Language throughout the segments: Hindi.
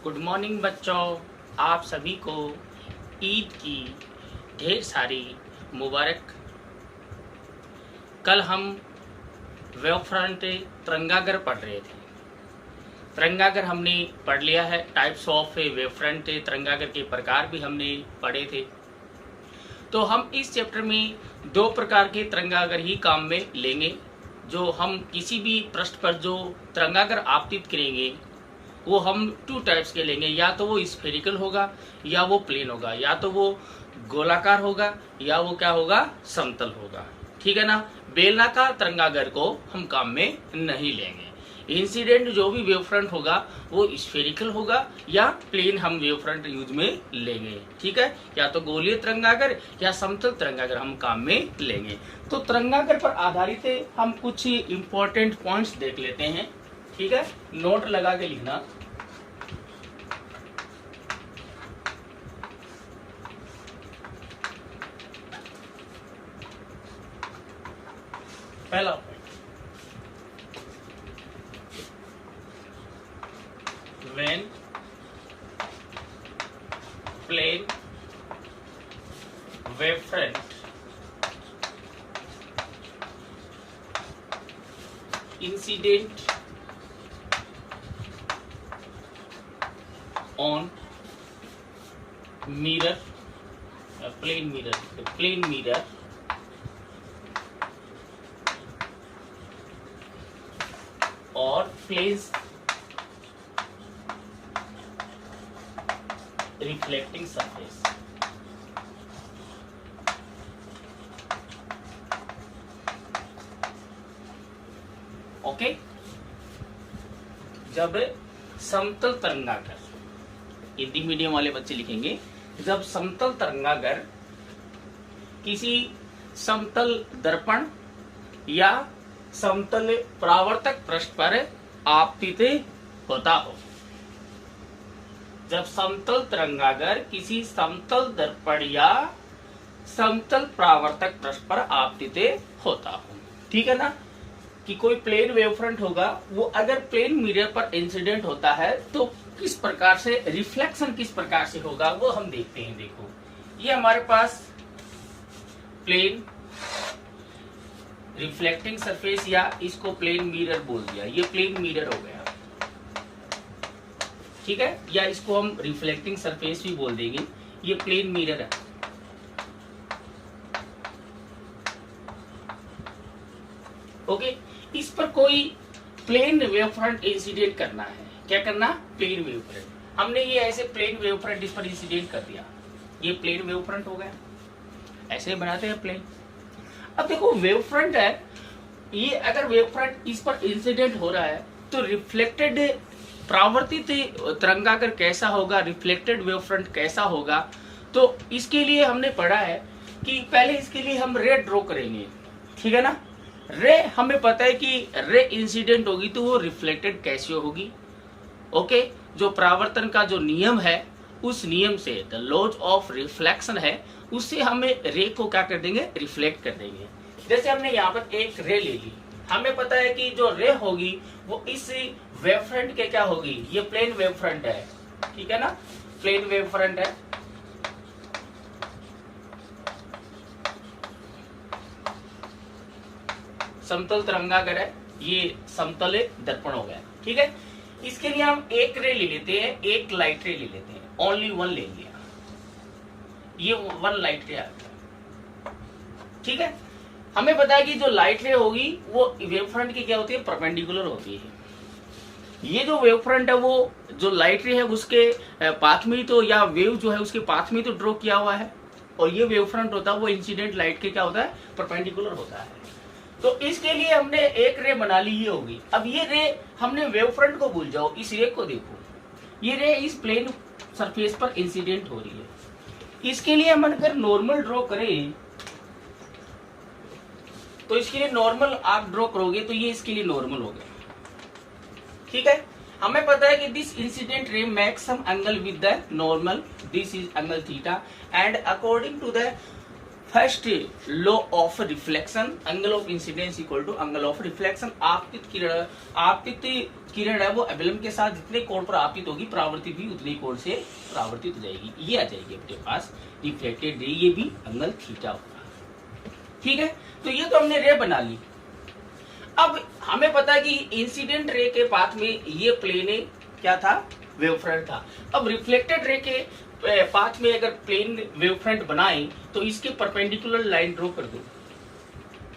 गुड मॉर्निंग बच्चों, आप सभी को ईद की ढेर सारी मुबारक। कल हम वेव फ्रंट तिरंगागर पढ़ रहे थे। तिरंगागर हमने पढ़ लिया है। टाइप्स ऑफ वेव फ्रंट तिरंगागर के प्रकार भी हमने पढ़े थे। तो हम इस चैप्टर में दो प्रकार के तिरंगागर ही काम में लेंगे। जो हम किसी भी पृष्ठ पर जो तिरंगागर आपतित करेंगे वो हम टू टाइप्स के लेंगे, या तो वो स्फेरिकल होगा या वो प्लेन होगा, या तो वो गोलाकार होगा या वो क्या होगा, समतल होगा। ठीक है ना। बेलनाकार तिरंगागर को हम काम में नहीं लेंगे। इंसिडेंट जो भी वेव फ्रंट होगा वो स्फेरिकल होगा या प्लेन हम वेव फ्रंट यूज में लेंगे। ठीक है, या तो गोलीय तिरंगागर या समतल तिरंगागर हम काम में लेंगे। तो तिरंगागर पर आधारित हम कुछ इंपॉर्टेंट पॉइंट्स देख लेते हैं। ठीक है, नोट लगा के लिखना। पहला point, when plane wave front incident on mirror, plane mirror or planes reflecting surface। Okay, जब समतल तिरंगागर, हिंदी मीडियम वाले बच्चे लिखेंगे, जब समतल तिरंगागर किसी समतल दर्पण या समतल परावर्तक पृष्ठ पर आपतित होता हो। जब समतल तिरंगागर किसी समतल दर्पण या समतल परावर्तक पृष्ठ पर आपतित होता हो। ठीक है ना, कि कोई प्लेन वेव फ्रंट होगा, वो अगर प्लेन मिरर पर इंसिडेंट होता है तो किस प्रकार से रिफ्लेक्शन किस प्रकार से होगा वो हम देखते हैं। देखो, ये हमारे पास प्लेन रिफ्लेक्टिंग सरफेस या इसको प्लेन मिरर बोल दिया, ये प्लेन मिरर हो गया। ठीक है, या इसको हम रिफ्लेक्टिंग सरफेस भी बोल देंगे, ये प्लेन मिरर है। ओके, इस पर कोई प्लेन वेव फ्रंट इंसिडेंट करना है। क्या करना? Plane wave front. हमने ये ऐसे प्लेन वेव फ्रंट इस पर इंसिडेंट कर दिया, ये प्लेन वेव फ्रंट हो गया। ऐसे बनाते हैं प्लेन। अब देखो, वेव फ्रंट है ये, अगर वेव फ्रंट इस पर इंसिडेंट हो रहा है तो रिफ्लेक्टेड परावर्तित तिरंगागर कैसा होगा, रिफ्लेक्टेड वेव फ्रंट कैसा होगा। तो इसके लिए हमने पढ़ा है कि पहले इसके लिए हम रे ड्रॉ करेंगे। ठीक है ना, रे हमें पता है कि रे इंसिडेंट होगी तो वो रिफ्लेक्टेड कैसे होगी। ओके, जो परावर्तन का जो नियम है उस नियम से, द लॉज ऑफ रिफ्लेक्शन है, उससे हमें रे को क्या कर देंगे, रिफ्लेक्ट कर देंगे। जैसे हमने यहाँ पर एक रे ले ली, हमें पता है कि जो रे होगी वो इस वेव फ्रंट के क्या होगी, ये प्लेन वेव फ्रंट है। ठीक है ना, प्लेन वेव फ्रंट है। समतल तिरंगागर है, ये समतल दर्पण हो गया। ठीक है, इसके लिए हम एक रे ले लेते हैं, एक लाइट रे ले लेते हैं, ओनली वन ले लिया, ये वन लाइट रे आता है। ठीक है, हमें पता है कि जो लाइट रे होगी वो वेव फ्रंट की क्या होती है, परपेंडिकुलर होती है। ये जो वेव फ्रंट है वो जो लाइट रे है उसके पाथ में तो, या वेव जो है उसके पाथ में तो ड्रॉ किया हुआ है, और ये वेव फ्रंट होता है वो इंसिडेंट लाइट के क्या होता है, परपेंडिकुलर होता है। तो इसके लिए हमने एक रे बना ली, ये होगी। अब ये रे हमने वेव फ्रंट को भूल जाओ, इस रे को देखो, ये रे इस प्लेन सरफेस पर इंसिडेंट हो रही है। इसके लिए हम अगर नॉर्मल ड्रॉ करें तो इसके लिए नॉर्मल आप ड्रॉ करोगे तो ये इसके लिए नॉर्मल हो गया। ठीक है, हमें पता है कि this incident ray makes some angle with the normal, this is angle theta, and according to the first law of reflection, angle of incidence equal to angle of reflection. आपतित किरण है वो अभिलंब के साथ जितने कोण पर आपतित होगी, परावर्तित भी उतने कोण से परावर्तित हो जाएगी। ये आ जाएगी अपने पास रिफ्लेक्टेड रे, ये भी एंगल थीटा होगा। ठीक है, तो ये तो हमने रे बना ली। अब हमें पता है कि इंसिडेंट रे के पाथ में ये प्लेन क्या था, वेव फ्रंट था। अब रिफ्लेक्टेड रे के पाथ में अगर प्लेन वेव फ्रंट बनाए तो इसके परपेंडिकुलर लाइन ड्रॉ कर दो।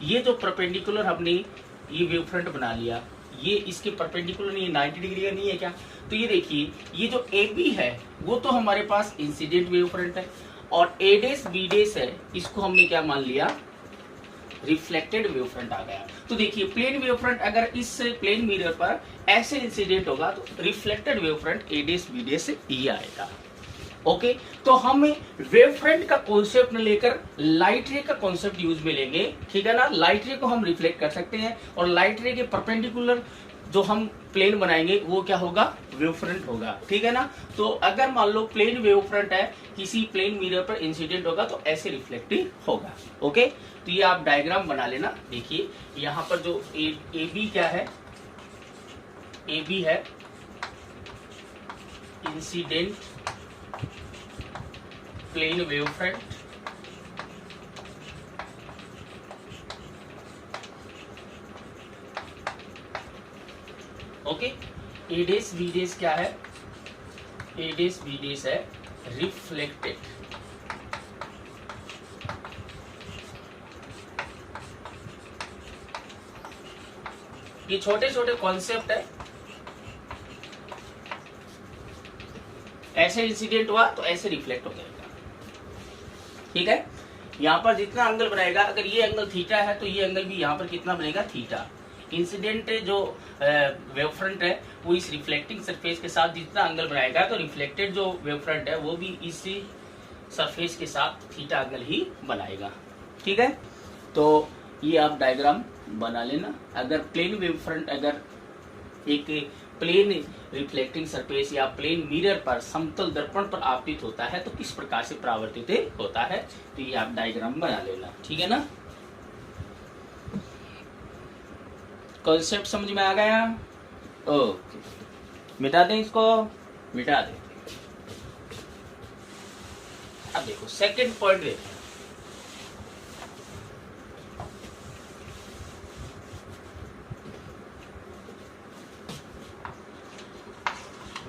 ये जो परपेंडिकुलर हमने ये वेव फ्रंट बना लिया, ये इसके परपेंडिकुलर नहीं है, 90 डिग्री का नहीं है क्या? तो ये देखिए, ये जो ए बी है वो तो हमारे पास इंसिडेंट वेव फ्रंट है, और ए डेस बी डेस है, इसको हमने क्या मान लिया, रिफ्लेक्टेड वेव फ्रंट आ गया। तो देखिए, प्लेन वेव फ्रंट अगर इस प्लेन मिरर पर ऐसे इंसिडेंट होगा तो रिफ्लेक्टेड वेव फ्रंट ए डेस बी डेस ये आएगा। ओके, तो हम वेव फ्रंट का कॉन्सेप्ट लेकर लाइट रे का कॉन्सेप्ट यूज में लेंगे। ठीक है ना, लाइट रे को हम रिफ्लेक्ट कर सकते हैं, और लाइट रे के परपेंडिकुलर जो हम प्लेन बनाएंगे वो क्या होगा, वेव फ्रंट होगा। ठीक है ना, तो अगर मान लो प्लेन वेव फ्रंट है, किसी प्लेन मिरर पर इंसिडेंट होगा तो ऐसे रिफ्लेक्टिव होगा। ओके, तो ये आप डायग्राम बना लेना। देखिए यहाँ पर जो ए बी क्या है, ए बी है incident plane wave front, okay. A dash B dash क्या है, ए डेस बी डेस है रिफ्लेक्टेड। ये छोटे छोटे कॉन्सेप्ट है। ऐसे इंसिडेंट हुआ तो ऐसे रिफ्लेक्ट हो जाएगा। ठीक है, यहाँ पर जितना एंगल बनाएगा, अगर ये एंगल थीटा है तो ये एंगल भी यहाँ पर कितना बनेगा, थीटा। इंसिडेंट जो वेव फ्रंट है वो इस रिफ्लेक्टिंग सरफेस के साथ जितना एंगल बनाएगा, तो रिफ्लेक्टेड जो वेव फ्रंट है वो भी इसी सरफेस के साथ थीटा एंगल ही बनाएगा। ठीक है, तो ये आप डायग्राम बना लेना। अगर प्लेन वेव फ्रंट अगर एक प्लेन रिफ्लेक्टिंग सरफेस या प्लेन मिरर पर समतल दर्पण पर आपतित होता है तो किस प्रकार से परावर्तित होता है, तो ये आप डायग्राम बना लेना। ठीक है ना, कॉन्सेप्ट समझ में आ गया? ओके, मिटा दें इसको, मिटा दें। अब देखो सेकंड पॉइंट देखो,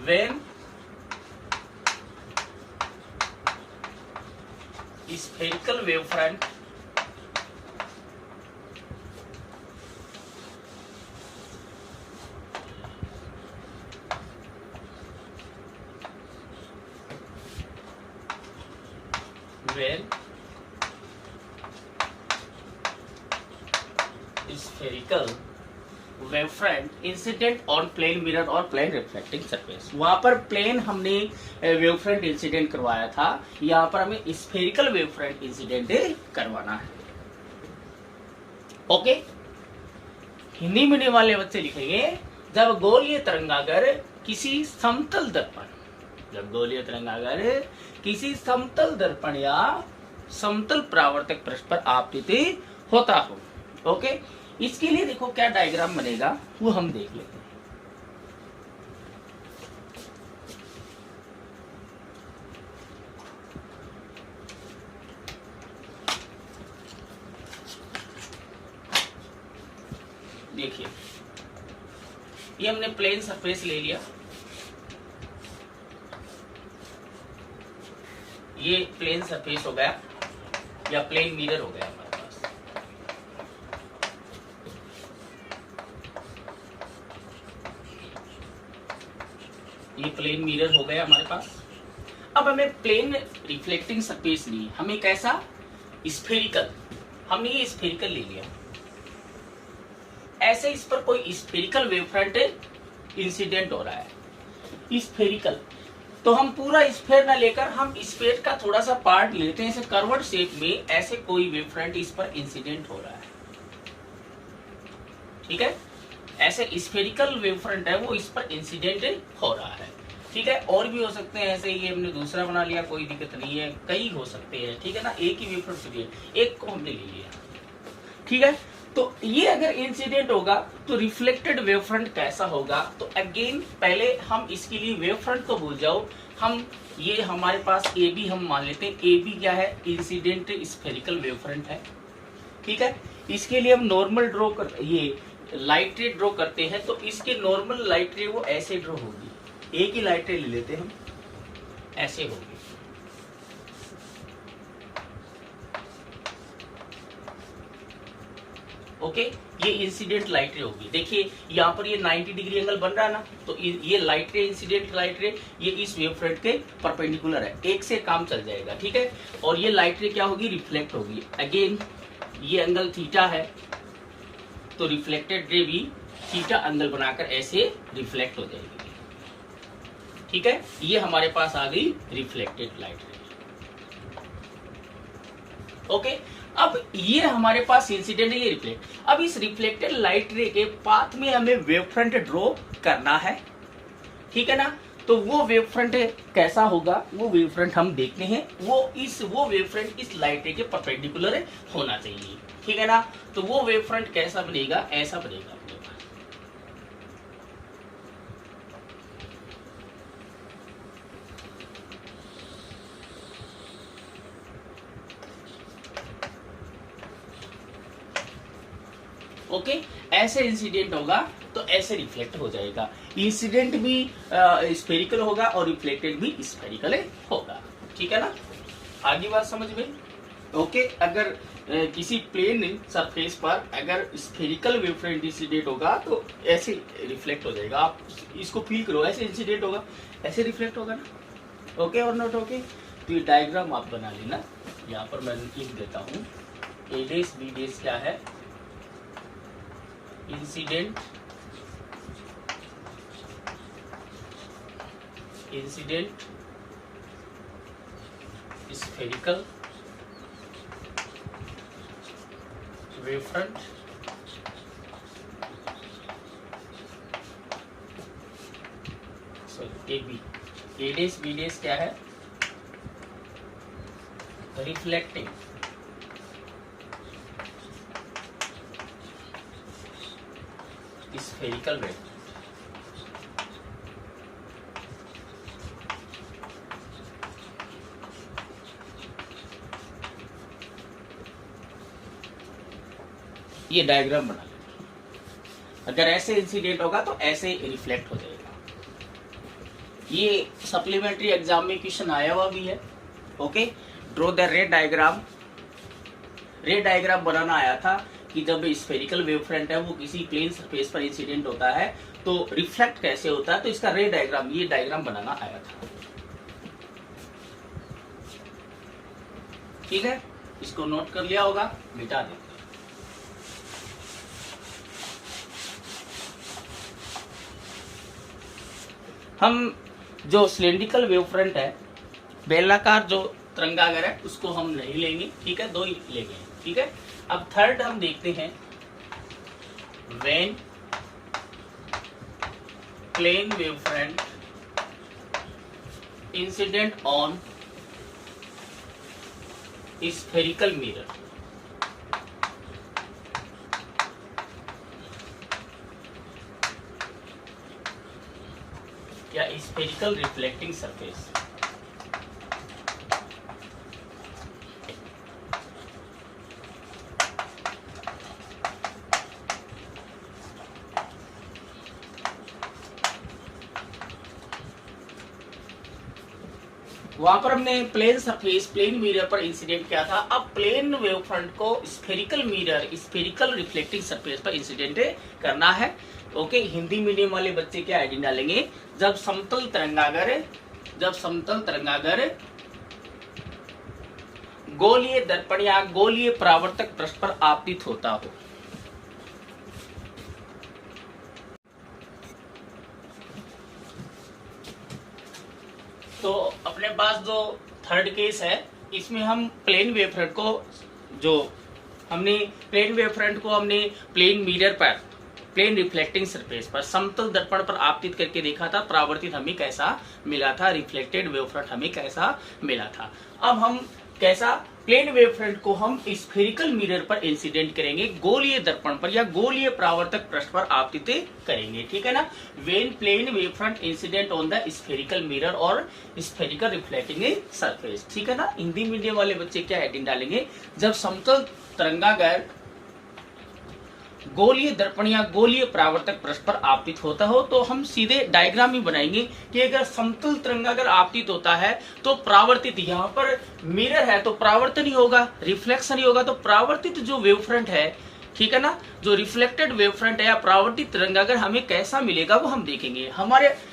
when spherical wavefront when spherical wave front incident on plane mirror और प्लेन रिफ्लेक्टिंग सरफेस, वहां पर प्लेन हमने वेव फ्रंट इंसिडेंट करवाया था, यहाँ पर हमें स्फेरिकल वेव फ्रंट इंसिडेंट करवाना है। ओके, हिंदी मीडियम वाले बच्चे लिखेंगे, जब गोलीय तरंगागर किसी समतल दर्पण, जब गोलीय तरंगागर किसी समतल दर्पण या समतल परावर्तक पृष्ठ पर आपतित होता हो। ओके, इसके लिए देखो क्या डायग्राम बनेगा वो हम देख लेते हैं। देखिए, ये हमने प्लेन सरफेस ले लिया, ये प्लेन सरफेस हो गया या प्लेन मिरर हो गया हमारे पास। ये प्लेन मिरर हो गया हमारे पास। अब हमें प्लेन रिफ्लेक्टिंग सरफेस नहीं, हमें कैसा, स्फेरिकल। हमने ये स्फेरिकल ले लिया, ऐसे इस पर कोई स्फेरिकल वेव फ्रंट इंसिडेंट हो रहा है, स्फेरिकल। तो हम पूरा स्फेयर ना लेकर हम स्फेयर का थोड़ा सा पार्ट लेते हैं, ऐसे कर्व्ड शेप में ऐसे कोई वेव फ्रंट इस पर इंसिडेंट हो रहा है। ठीक है, ऐसे स्फेरिकल वेव फ्रंट है वो इस पर इंसिडेंट हो रहा है। ठीक है, और भी हो सकते हैं ऐसे, ये हमने दूसरा बना लिया, कोई दिक्कत नहीं है, कई हो सकते हैं, ठीक है ना, एक ही वेव फ्रंट चाहिए, एक को हमने ले लिया, ठीक है। तो ये अगर इंसिडेंट होगा तो रिफ्लेक्टेड वेव फ्रंट कैसा होगा, तो अगेन पहले हम इसके लिए वेव फ्रंट तो भूल जाओ, हम ये हमारे पास ए बी हम मान लेते हैं, ए बी क्या है, इंसिडेंट स्फेरिकल वेव फ्रंट है, ठीक है। इसके लिए हम नॉर्मल ड्रॉ कर, ये लाइट रे ड्रॉ करते हैं, तो इसके नॉर्मल लाइट रे वो ऐसे ड्रॉ होगी, एक ही लाइट रे ले लेते हैं हम, ऐसे होगी, ओके। ये इंसिडेंट लाइट रे होगी, देखिए यहाँ पर ये 90 डिग्री एंगल बन रहा है ना, तो ये लाइट रे, इंसिडेंट लाइट रे, ये इस वेव फ्रंट के परपेंडिकुलर है, एक से काम चल जाएगा, ठीक है। और ये लाइट रे क्या होगी, रिफ्लेक्ट होगी, अगेन ये एंगल थीटा है, तो रिफ्लेक्टेड रे भी थीटा एंगल बनाकर ऐसे रिफ्लेक्ट हो जाएगी, ठीक है। ये हमारे पास आ गई रिफ्लेक्टेड लाइट रे, ओके। अब ये हमारे पास इंसिडेंट है, ये रिफ्लेक्ट। अब इस रिफ्लेक्टेड लाइट रे के पाथ में हमें वेव फ्रंट ड्रॉ करना है, ठीक है ना। तो वो वेव फ्रंट कैसा होगा, वो वेव फ्रंट हम देखते हैं, वो वेव फ्रंट इस लाइट रे के परपेंडिकुलर होना चाहिए, ठीक है ना। तो वो वेव फ्रंट कैसा बनेगा, ऐसा बनेगा अपने पास, ओके। ऐसे इंसिडेंट होगा तो ऐसे रिफ्लेक्ट हो जाएगा, इंसिडेंट भी स्फेरिकल होगा और रिफ्लेक्टेड भी स्फेरिकल होगा, ठीक है ना। आगे बात समझ में, ओके। अगर किसी प्लेन सरफेस पर अगर स्फेरिकल वेव फ्रंट इंसिडेंट होगा तो ऐसे रिफ्लेक्ट हो जाएगा, आप इसको फील करो, ऐसे इंसिडेंट होगा, ऐसे रिफ्लेक्ट होगा ना, ओके और नॉट ओके। तो ये डायग्राम आप बना लेना, यहाँ पर मैं लिख देता हूँ, ए डेस बी डेस क्या है, incident spherical wave front, sorry A dash B dash क्या है, रिफ्लेक्टिंग स्फेरिकल वेव, ये डायग्राम बना लेना। अगर ऐसे इंसिडेंट होगा तो ऐसे रिफ्लेक्ट हो जाएगा। ये सप्लीमेंट्री एग्जाम में क्वेश्चन आया हुआ भी है, okay. Draw the ray diagram, ray diagram बनाना आया था कि जब स्फेरिकल वेव फ्रंट है वो किसी प्लेन सरफेस पर इंसिडेंट होता है तो रिफ्लेक्ट कैसे होता है, तो इसका रे डायग्राम, ये डायग्राम बनाना आया था, ठीक है। इसको नोट कर लिया होगा, मिटा देते। हम जो सिलेंड्रिकल वेव फ्रंट है, बेलनाकार जो तरंगागर है, उसको हम नहीं लेंगे, ठीक है, दो ही लेंगे, ठीक है। अब थर्ड हम देखते हैं, when plane wave front incident on spherical mirror, या स्फेरिकल रिफ्लेक्टिंग सरफेस, वहां पर हमने प्लेन सरफेस, प्लेन मिरर पर इंसिडेंट किया था। अब प्लेन वेव फ्रंट को spherical mirror, spherical reflecting surface पर इंसिडेंट करना है, ओके। हिंदी मीडियम वाले बच्चे क्या आईडी डालेंगे, जब समतल तरंगागर गोलीय दर्पण या गोलीय परावर्तक पृष्ठ पर आपतित होता हो। तो अपने पास जो थर्ड केस है, इसमें हम प्लेन वेव फ्रंट को, जो हमने प्लेन वेव फ्रंट को हमने प्लेन मिरर पर प्लेन रिफ्लेक्टिंग सरफेस पर समतल दर्पण पर आपतित करके देखा था, परावर्तित हमें कैसा मिला था, रिफ्लेक्टेड वेव फ्रंट हमें कैसा मिला था। अब हम कैसा प्लेन वेव फ्रंट को हम स्फेरिकल मिरर पर इंसिडेंट करेंगे, गोलीय दर्पण पर या गोलीय परावर्तक पृष्ठ पर आपतित करेंगे, ठीक है ना। When plane wave front incident on the spherical mirror और स्फेरिकल रिफ्लेक्टिंग सरफेस, ठीक है ना। हिंदी मीडियम वाले बच्चे क्या हेडिंग डालेंगे, जब समतल तरंगागर गोलीय दर्पण या गोलीय परावर्तक पृष्ठ पर आपतित होता हो, तो हम सीधे डायग्राम ही बनाएंगे कि अगर समतल तरंगागर आपतित होता है तो परावर्तित, यहाँ पर मिरर है तो परावर्तन ही होगा, रिफ्लेक्शन ही होगा, तो परावर्तित जो वेव फ्रंट है, ठीक है ना, जो रिफ्लेक्टेड वेव फ्रंट है या परावर्तित तरंगागर हमें कैसा मिलेगा वो हम देखेंगे।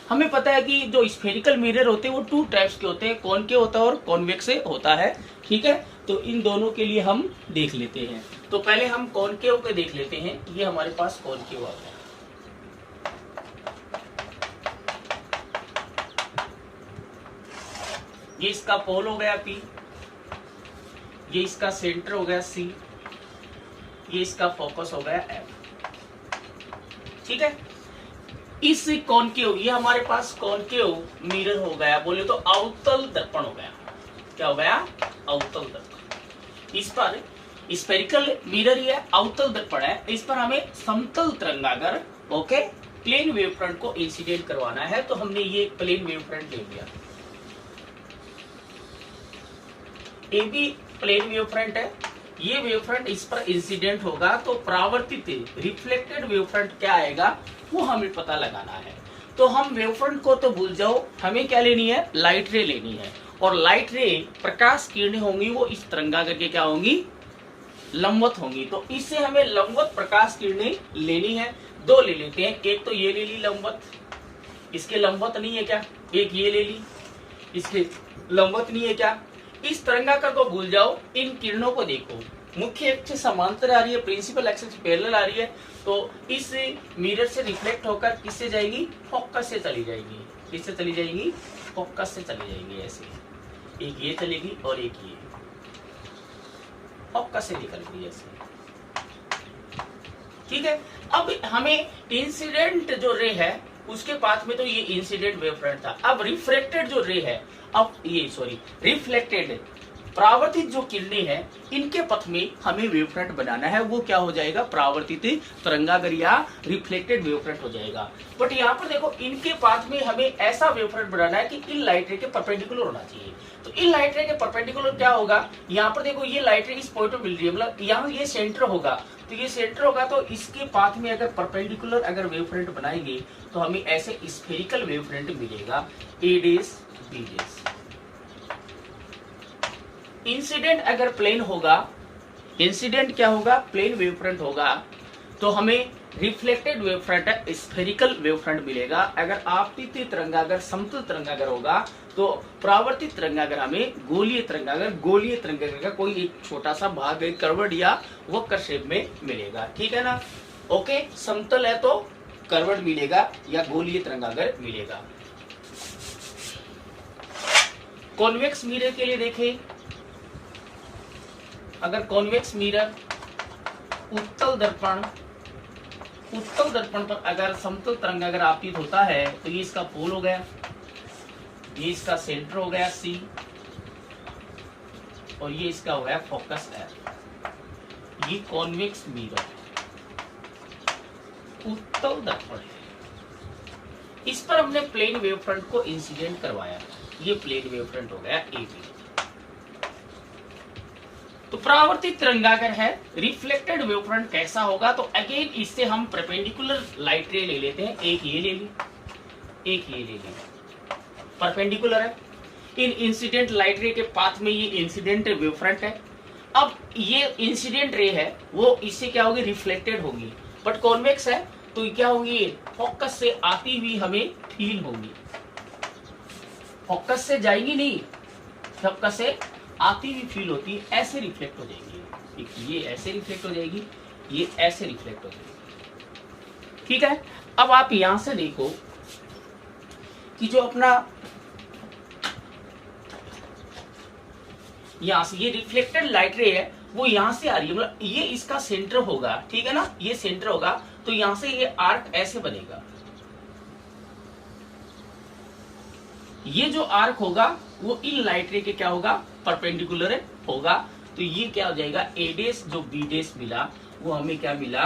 हमें पता है कि जो स्फेरिकल मिरर होते हैं वो 2 टाइप्स के होते हैं, कॉनकेव होता है और कॉन्वेक्स होता है, ठीक है। तो इन दोनों के लिए हम देख लेते हैं। तो पहले हम कॉनकेव के देख लेते हैं। ये हमारे पास कॉनकेव आ गया, ये इसका पोल हो गया P, ये इसका सेंटर हो गया C, ये इसका फोकस हो गया F, ठीक है। इस कॉनकेव, ये हमारे पास कॉनकेव मिरर हो गया, बोले तो अवतल दर्पण हो गया। क्या हो गया? अवतल दर्पण। इस पर स्फेरिकल मिरर ही है, अवतल दर्पण है, इस पर हमें समतल तरंगागर, ओके, प्लेन वेव फ्रंट को इंसिडेंट करवाना है। तो हमने ये प्लेन वेव फ्रंट ले लिया, ये भी प्लेन वेव फ्रंट है, ये वेव फ्रंट इस पर इंसिडेंट होगा तो परावर्तित रिफ्लेक्टेड वेव फ्रंट क्या आएगा वो हमें पता लगाना है। तो हम वेव फ्रंट को तो भूल जाओ, हमें क्या लेनी है, लाइट रे लेनी है। और लाइट रे प्रकाश किरणें होंगी वो इस तरंगागर के क्या होंगी, लंबवत होंगी। तो इससे हमें लंबवत प्रकाश किरणें लेनी है, 2 ले लेते हैं। एक तो ये ले ली लंबवत, इसके लंबवत नहीं है क्या, एक ये ले ली, इसके लंबवत नहीं है क्या। इस तरंगाकार को भूल जाओ, इन किरणों को देखो, मुख्य अक्ष समांतर आ रही है, प्रिंसिपल एक्सिस पैरेलल आ रही है, तो इस मिरर से रिफ्लेक्ट होकर किससे जाएगी, फोकस से चली जाएगी। किससे चली जाएगी, फोकस से चली जाएगी। ऐसे एक ये चलेगी और एक ये फोकस से निकल गई ऐसे, ठीक है। अब हमें इंसिडेंट जो रे है उसके पास में तो ये इंसिडेंट वेव फ्रंट था। अब रिफ्लेक्टेड जो रे है, अब ये रिफ्लेक्टेड परावर्तित जो किरणें हैं इनके पथ में हमें वेव फ्रंट बनाना है, वो क्या हो जाएगा, परावर्तित तरंगागर या रिफ्लेक्टेड वेव फ्रंट हो जाएगा। बट यहाँ पर देखो, इनके पाथ में हमें ऐसा वेव फ्रंट बनाना है कि इन लाइट रे के परपेंडिकुलर होना चाहिए। तो इन लाइट रे के परपेंडिकुलर क्या होगा, यहाँ पर देखो ये लाइट रे इस पॉइंट पे मिल रही है, मतलब यहाँ ये सेंटर होगा, तो ये सेंटर होगा, तो इसके पाथ में अगर परपेंडिकुलर अगर वेव फ्रंट बनाएंगे तो हमें ऐसे स्फेरिकल वेव फ्रंट मिलेगा, ए डेस बी डेस। इंसिडेंट अगर प्लेन होगा, इंसिडेंट क्या होगा, प्लेन वेव फ्रंट होगा, तो हमें reflected wave front spherical wave front मिलेगा। अगर आपतित तरंगागर समतल तरंगागर होगा तो परावर्तित तरंगागर हमें गोलीय तरंगागर का कोई एक छोटा सा भाग कर्वड या वक्र शेप में मिलेगा, ठीक है ना। ओके, समतल है तो कर्वड मिलेगा या गोलीय तरंगागर मिलेगा। कॉन्वेक्स मिरर के लिए देखें, अगर कॉन्वेक्स मिरर उत्तल दर्पण पर अगर समतल तरंगागर आपतित होता है तो ये इसका पोल हो गया, ये इसका सेंटर हो गया C, और ये इसका हो गया फोकस F। ये कॉन्वेक्स मिरर उत्तल दर्पण है, इस पर हमने प्लेन वेव फ्रंट को इंसिडेंट करवाया, ये प्लेन वेव फ्रंट हो गया AB। तो परावर्तित तरंगागर है, रिफ्लेक्टेड वेव फ्रंट कैसा होगा, तो अगेन इससे हम परपेंडिकुलर लाइट रे ले लेते हैं, एक ये ले ली, एक ये ले ली, परपेंडिकुलर है। इन इंसिडेंट लाइट रे के पाथ में ये इंसिडेंट वेव फ्रंट है। अब ये इंसिडेंट रे है वो इससे क्या होगी, रिफ्लेक्टेड होगी, बट कॉन्वेक्स है तो क्या होगी, फोकस से आती हुई हमें फील होगी, फोकस से जाएगी नहीं, फोकस से आती हुई फील होती है, ऐसे रिफ्लेक्ट हो जाएगी, ये ऐसे रिफ्लेक्ट हो जाएगी, ये ऐसे रिफ्लेक्ट हो जाएगी, ठीक है। अब आप यहां से देखो कि जो अपना यहां से ये रिफ्लेक्टेड लाइट रे है वो यहां से आ रही है, मतलब ये इसका सेंटर होगा, ठीक है ना, ये सेंटर होगा, तो यहां से ये आर्क ऐसे बनेगा, ये जो आर्क होगा वो इन लाइट रे के क्या होगा, परपेंडिकुलर होगा। तो ये क्या हो जाएगा, ए डेस जो बी डेस मिला वो हमें क्या मिला,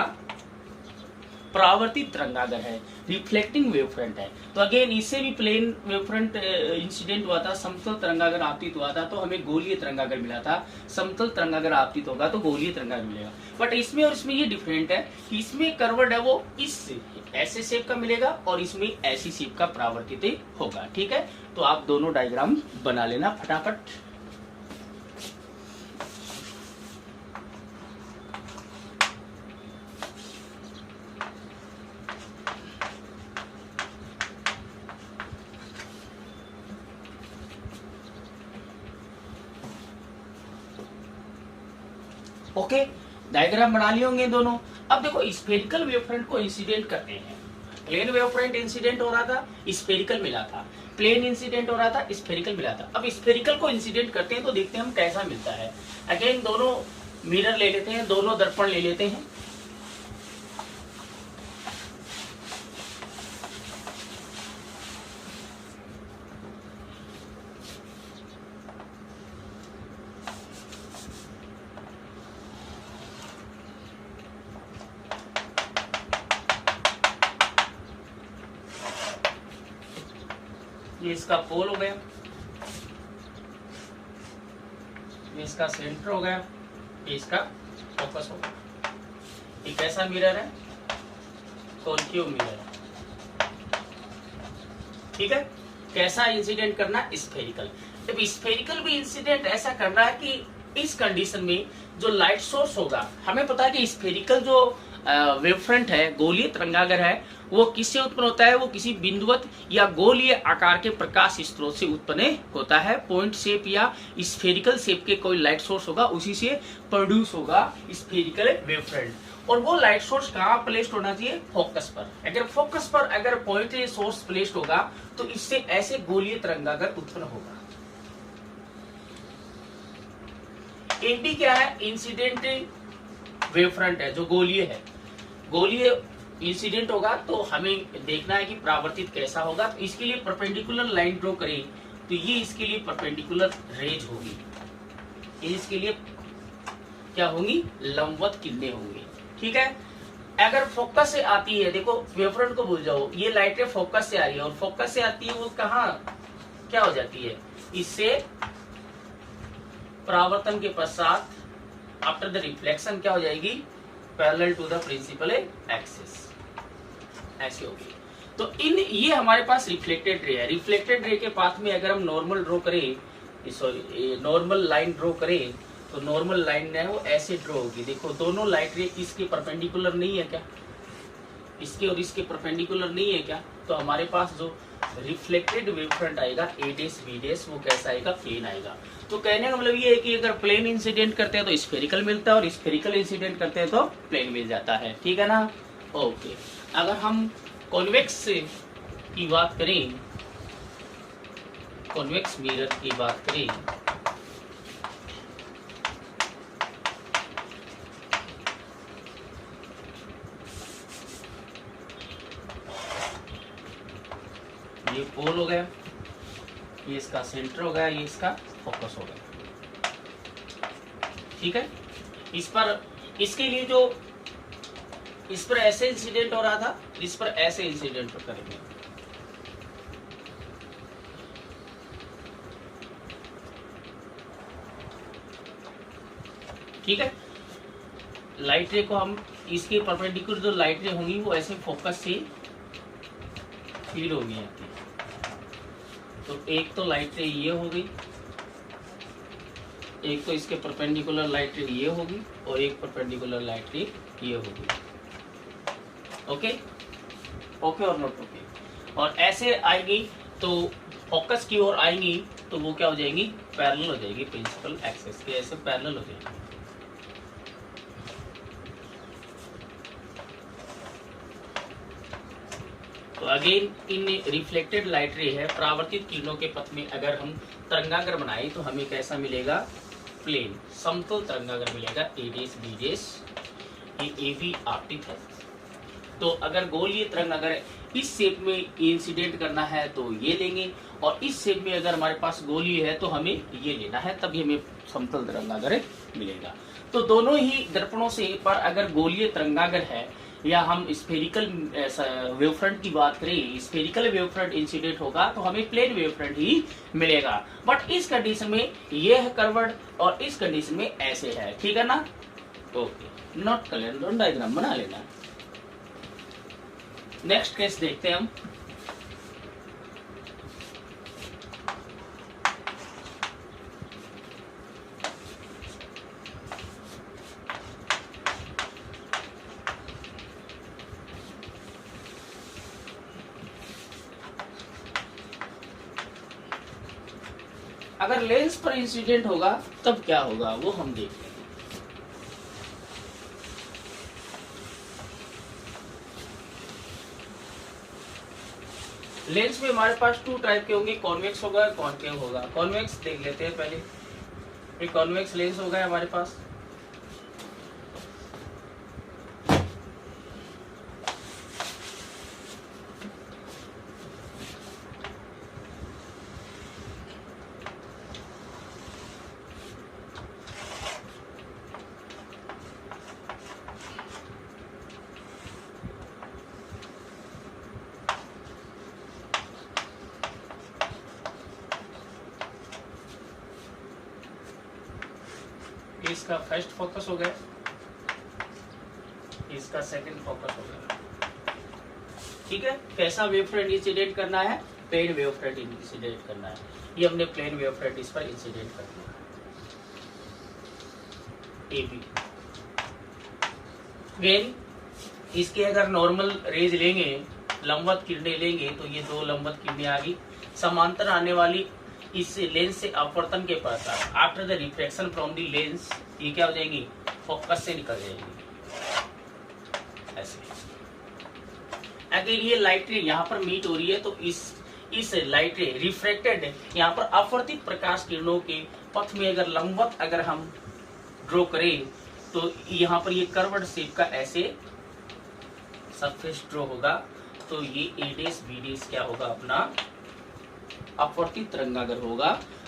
परावर्तित तरंगागर है, रिफ्लेक्टिंग वेव फ्रंट है। तो अगेन इससे भी प्लेन वेव फ्रंट इंसिडेंट हुआ था, समतल तरंगागर आपतित हुआ था तो हमें गोलीय तरंगागर मिला था। समतल तरंगागर आपतित होगा तो गोलीय तरंगागर मिलेगा। बट इसमें और इसमें ये डिफरेंट है कि इसमें कर्व्ड है वो इस ऐसे शेप का मिलेगा और इसमें ऐसी शेप का परावर्तित होगा। ठीक है, तो आप दोनों डायग्राम बना लेना फटाफट। ओके, डायग्राम बना लिए होंगे दोनों। अब देखो स्फेरिकल वेव फ्रंट को इंसिडेंट करते हैं। प्लेन वेव फ्रंट इंसिडेंट हो रहा था, स्फेरिकल मिला था, प्लेन इंसिडेंट हो रहा था, स्फेरिकल मिला था। अब स्फेरिकल को इंसिडेंट करते हैं तो देखते हैं हम कैसा मिलता है। अगेन दोनों मिरर ले लेते हैं, दोनों दर्पण ले लेते हैं। ये इसका पोल हो गया, ये इसका सेंटर हो गया, ये इसका फोकस हो गया। ये कैसा मिरर है, कॉन्केव मिरर है। ठीक है, कैसा इंसिडेंट करना, स्फेरिकल। जब स्फेरिकल भी इंसिडेंट ऐसा करना है कि इस कंडीशन में जो लाइट सोर्स होगा, हमें पता है कि स्फेरिकल जो वेव फ्रंट है, गोलीय तरंगागर है, वो किससे उत्पन्न होता है, वो किसी बिंदुवत या गोलीय आकार के प्रकाश स्रोत से उत्पन्न होता है। पॉइंट शेप या स्फेरिकल शेप के कोई लाइट सोर्स होगा, उसी से प्रोड्यूस होगा स्फेरिकल वेव फ्रंट। और वो लाइट सोर्स कहाँ प्लेस्ड होना चाहिए, फोकस पर। अगर फोकस पर अगर पॉइंट सोर्स प्लेस्ड होगा तो इससे ऐसे गोलीय तरंगागर उत्पन्न होगा। एडी क्या है, इंसिडेंट वेव फ्रंट है जो गोलीय है। गोलीय इंसिडेंट होगा तो हमें देखना है कि परावर्तित कैसा होगा। तो इसके लिए परपेंडिकुलर लाइन ड्रॉ करें तो ये इसके लिए परपेंडिकुलर रेज होगी, ये इसके लिए क्या होंगी, लंबवत किरणें होंगी। ठीक है, अगर फोकस से आती है, देखो वेवफ्रंट को भूल जाओ, ये लाइटें फोकस से आ रही है और फोकस से आती है वो कहाँ क्या हो जाती है, इससे परावर्तन के पश्चात आफ्टर द रिफ्लेक्शन क्या हो जाएगी, parallel to the principal axis, ऐसे होगी। तो इन ये हमारे पास रिफ्लेक्टेड रे है। रिफ्लेक्टेड रे के पाथ में अगर हम नॉर्मल ड्रॉ करें, सॉरी नॉर्मल लाइन ड्रॉ करें तो नॉर्मल लाइन है वो ऐसे ड्रॉ होगी। देखो दोनों लाइट रे इसके परपेंडिकुलर नहीं है क्या, इसके और इसके परपेंडिकुलर नहीं है क्या, तो हमारे पास जो रिफ्लेक्टेड वेव फ्रंट आएगा ए डेस बी डेस वो कैसा आएगा, प्लेन आएगा। तो कहने का मतलब ये है कि अगर प्लेन इंसिडेंट करते हैं तो स्फेरिकल मिलता है और स्फेरिकल इंसिडेंट करते हैं तो प्लेन मिल जाता है। ठीक है ना, ओके। अगर हम कॉन्वेक्स की बात करें, कॉन्वेक्स मिरर की बात करें, ये पोल हो गया, ये इसका सेंटर हो गया, ये इसका फोकस हो गया। ठीक है, इस पर इसके लिए जो इस पर ऐसे इंसिडेंट हो रहा था, इस पर ऐसे इंसिडेंट करेंगे। ठीक है, लाइट रे को हम इसके परपेंडिकुलर जो लाइट रे होंगी वो ऐसे फोकस से फीड होगी आती। तो एक तो लाइट रे ये होगी, एक तो इसके परपेंडिकुलर लाइट रे ये होगी और एक परपेंडिकुलर लाइट रे ये होगी। ओके, ओके और नॉट ओके। और ऐसे आएगी तो फोकस की ओर आएंगी तो वो क्या हो जाएंगी, पैरेलल हो जाएगी प्रिंसिपल एक्सिस के, ऐसे पैरेलल हो जाएगी। तो अगेन इन रिफ्लेक्टेड लाइट रे है, परावर्तित किरणों के पथ में अगर हम तरंगागर बनाए तो हमें कैसा मिलेगा, प्लेन समतल तरंगागर मिलेगा। ए डेस बी डेस, ये ए बी आपतित है तो अगर गोलीय तरंग अगर इस शेप में इंसिडेंट करना है तो ये लेंगे, और इस शेप में अगर हमारे पास गोली है तो हमें ये लेना है, तभी हमें समतल तरंगागर मिलेगा। तो दोनों ही दर्पणों से पर अगर गोलीय तरंगागर है या हम स्फेरिकल वेवफ्रंट की बात करें, स्फेरिकल वेवफ्रंट इंसिडेंट होगा तो हमें प्लेन वेवफ्रंट ही मिलेगा। बट इस कंडीशन में ये है कर्वड और इस कंडीशन में ऐसे है, ठीक है ना। ओके, नोट कर लेना, डायग्राम बना लेना। नेक्स्ट केस देखते हैं हम। अगर लेंस पर इंसिडेंट होगा तब क्या होगा वो हम देखते हैं। लेंस में हमारे पास टू टाइप के होंगे, कॉन्वेक्स होगा, कॉनकेव होगा। कॉन्वेक्स देख लेते हैं पहले। ये कॉन्वेक्स लेंस हो गया हमारे पास। इसका फर्स्ट फोकस हो गया, इसका सेकंड फोकस हो गया, ठीक है। कैसा वेव फ्रंट इंसिडेंट करना है? प्लेन वेव फ्रंट इंसिडेंट करना है। ये हमने प्लेन वेव फ्रंट इस पर इंसिडेंट कर दिया। AB अगेन इसके अगर नॉर्मल रेज लेंगे, लंबवत किरणें लेंगे, तो ये दो लंबवत किरणें आ गई। समांतर आने वाली इस लेंस से अपवर्तन के पश्चात after the reflection from the lens ये क्या हो जाएंगी? फोकस से निकल जाएगी ऐसे। अगर ये लाइट रे यहाँ पर मीट हो रही है तो इस लाइट रे रिफ्रेक्टेड यहाँ पर अपवर्तित प्रकाश किरणों के पथ में अगर लंबवत अगर हम ड्रॉ करें तो यहाँ पर ये कर्व्ड शेप का ऐसे सरफेस ड्रॉ होगा। तो ये A डैश B डैश क्या होगा? अपना अपवर्तित तरंगागर होगा,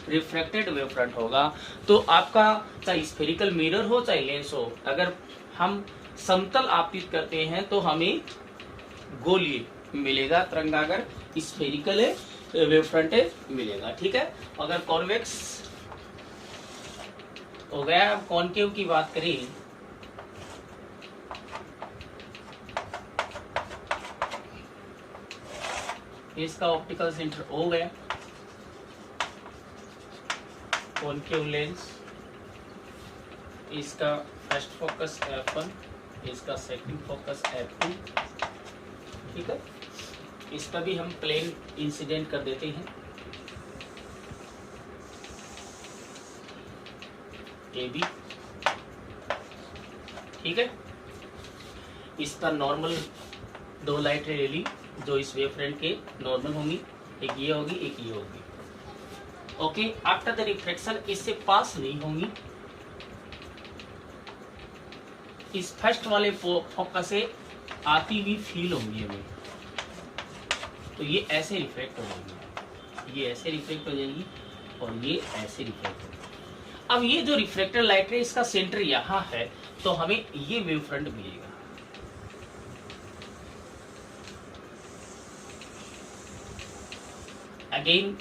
रिफ्लेक्टेड वेव फ्रंट होगा। तो आपका चाहे स्फेरिकल मिरर हो चाहे लेंस हो, अगर हम समतल आपतित करते हैं तो हमें गोलीय मिलेगा तरंगागर, स्फेरिकल वेव फ्रंट मिलेगा, ठीक है। अगर कॉन्वेक्स हो गया। अब कॉनकेव की बात करें, इसका ऑप्टिकल सेंटर हो गया, कॉनकेव लेंस, इसका फर्स्ट फोकस F1, इसका सेकंड फोकस F2, ठीक है। इसका भी हम प्लेन इंसिडेंट कर देते हैं। AB, ठीक है। इसका नॉर्मल दो लाइट ले ली जो इस वेव फ्रंट के नॉर्मल होंगी, एक ये होगी एक ये होगी। ओके, आफ्टर द रिफ्लेक्शन इससे पास नहीं होंगी, इस फर्स्ट वाले फोकस से आती हुई फील होंगी हमें। तो ये ऐसे रिफ्लेक्ट हो जाएगी, ये ऐसे रिफ्लेक्ट हो जाएगी और ये ऐसे रिफ्लेक्ट हो जाएगी। अब ये जो रिफ्लेक्टर लाइट है इसका सेंटर यहाँ है, तो हमें ये वेव फ्रंट मिलेगा। Again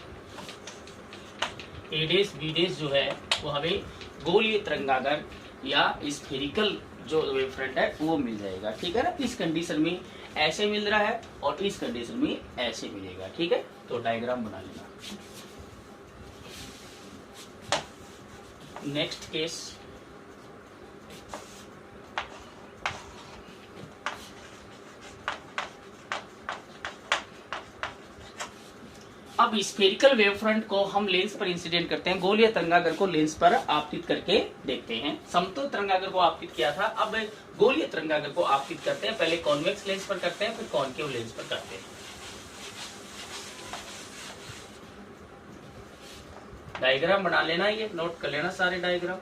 A dash B dash जो है वो हमें गोलीय तरंगागर या स्फेरिकल जो वेव फ्रंट है वो मिल जाएगा, ठीक है ना। इस कंडीशन में ऐसे मिल रहा है और इस कंडीशन में ऐसे मिलेगा, ठीक है। तो डायग्राम बना लेना। नेक्स्ट केस, अब स्फेरिकल वेव फ्रंट को हम लेंस पर इंसिडेंट करते हैं, गोलीय तरंगागर को लेंस पर आपतित करके देखते हैं। समतल तरंगागर को आपतित किया था, अब गोलीय तरंगागर को आपतित करते हैं। पहले कॉन्वेक्स लेंस पर करते हैं, फिर कॉनकेव लेंस पर करते हैं। डायग्राम बना लेना, ये नोट कर लेना सारे डायग्राम।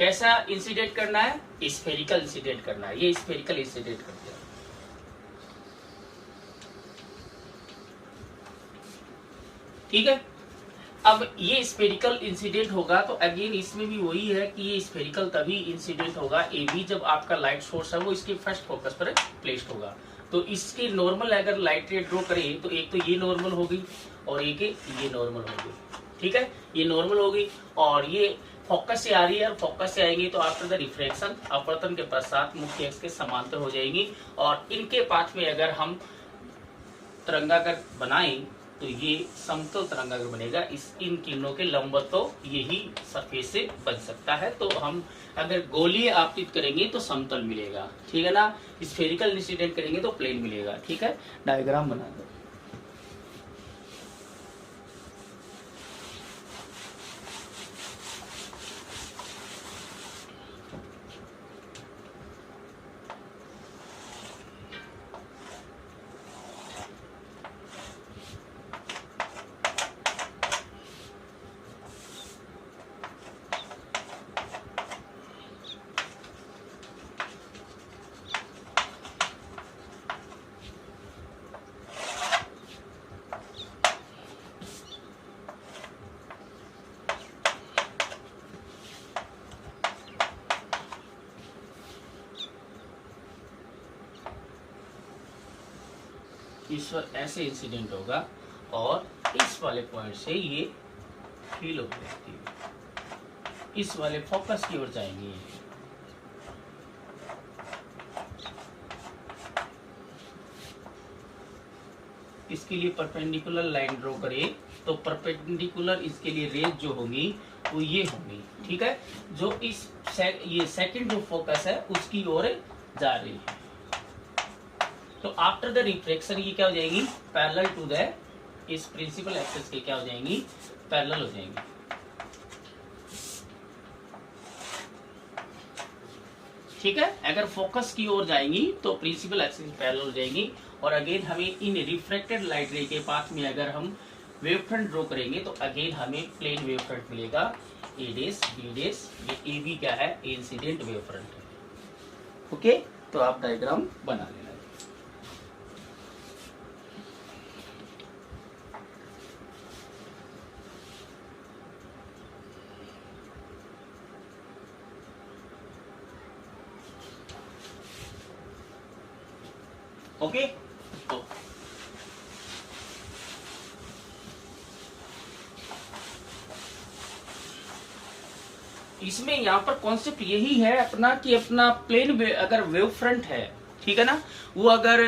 कैसा इंसिडेंट करना है, स्फेरिकल इंसिडेंट करना है, ये स्फेरिकल इंसिडेंट कर दिया। ठीक है, अब ये स्फेरिकल इंसिडेंट होगा तो अगेन इसमें भी वही है कि ये स्फेरिकल तभी इंसिडेंट होगा ए बी जब आपका लाइट सोर्स है वो इसके फर्स्ट फोकस पर प्लेस्ड होगा। तो इसकी नॉर्मल अगर लाइट रे ड्रॉ करें तो एक तो ये नॉर्मल होगी और एक ये नॉर्मल होगी। ठीक है, ये नॉर्मल होगी और ये फोकस से आ रही है और फोकस से आएंगी तो आफ्टर द रिफ्रैक्शन अपवर्तन के पश्चात मुख्य अक्ष के समांतर हो जाएंगी और इनके पास में अगर हम तरंगागर बनाएं तो ये समतल तरंगागर बनेगा। इन किरणों के लंबवत तो यही सरफेस से बन सकता है। तो हम अगर गोलीय आपतित करेंगे तो समतल मिलेगा, ठीक है ना, स्फेरिकल इंसिडेंट करेंगे तो प्लेन मिलेगा। ठीक है, डायग्राम बना दो। इस पर ऐसे इंसिडेंट होगा और इस वाले पॉइंट से ये फील हो जाती है, इस वाले फोकस की ओर जाएंगे। इसके लिए परपेंडिकुलर लाइन ड्रॉ करें तो परपेंडिकुलर इसके लिए रेज जो होंगी वो ये होंगी। ठीक है, जो ये सेकंड जो फोकस है उसकी ओर जा रही है। तो आफ्टर द रिफ्रैक्शन ये क्या हो जाएगी, पैरेलल टू द इस प्रिंसिपल एक्सिस के क्या हो जाएंगी, पैरेलल हो जाएंगी। ठीक है, अगर फोकस की ओर जाएंगी तो प्रिंसिपल एक्सिस पैरेलल हो जाएंगी और अगेन हमें इन रिफ्रैक्टेड लाइट रे के पास में अगर हम वेव फ्रंट ड्रॉ करेंगे तो अगेन हमें प्लेन वेव फ्रंट मिलेगा। ए डेस बी डेस, ये ए बी क्या है, इंसिडेंट वेव फ्रंट है। ओके, तो आप डायग्राम बना लेना। ओके, तो इसमें यहाँ पर कॉन्सेप्ट यही है अपना कि अपना प्लेन अगर वेव फ्रंट है, ठीक है ना, वो अगर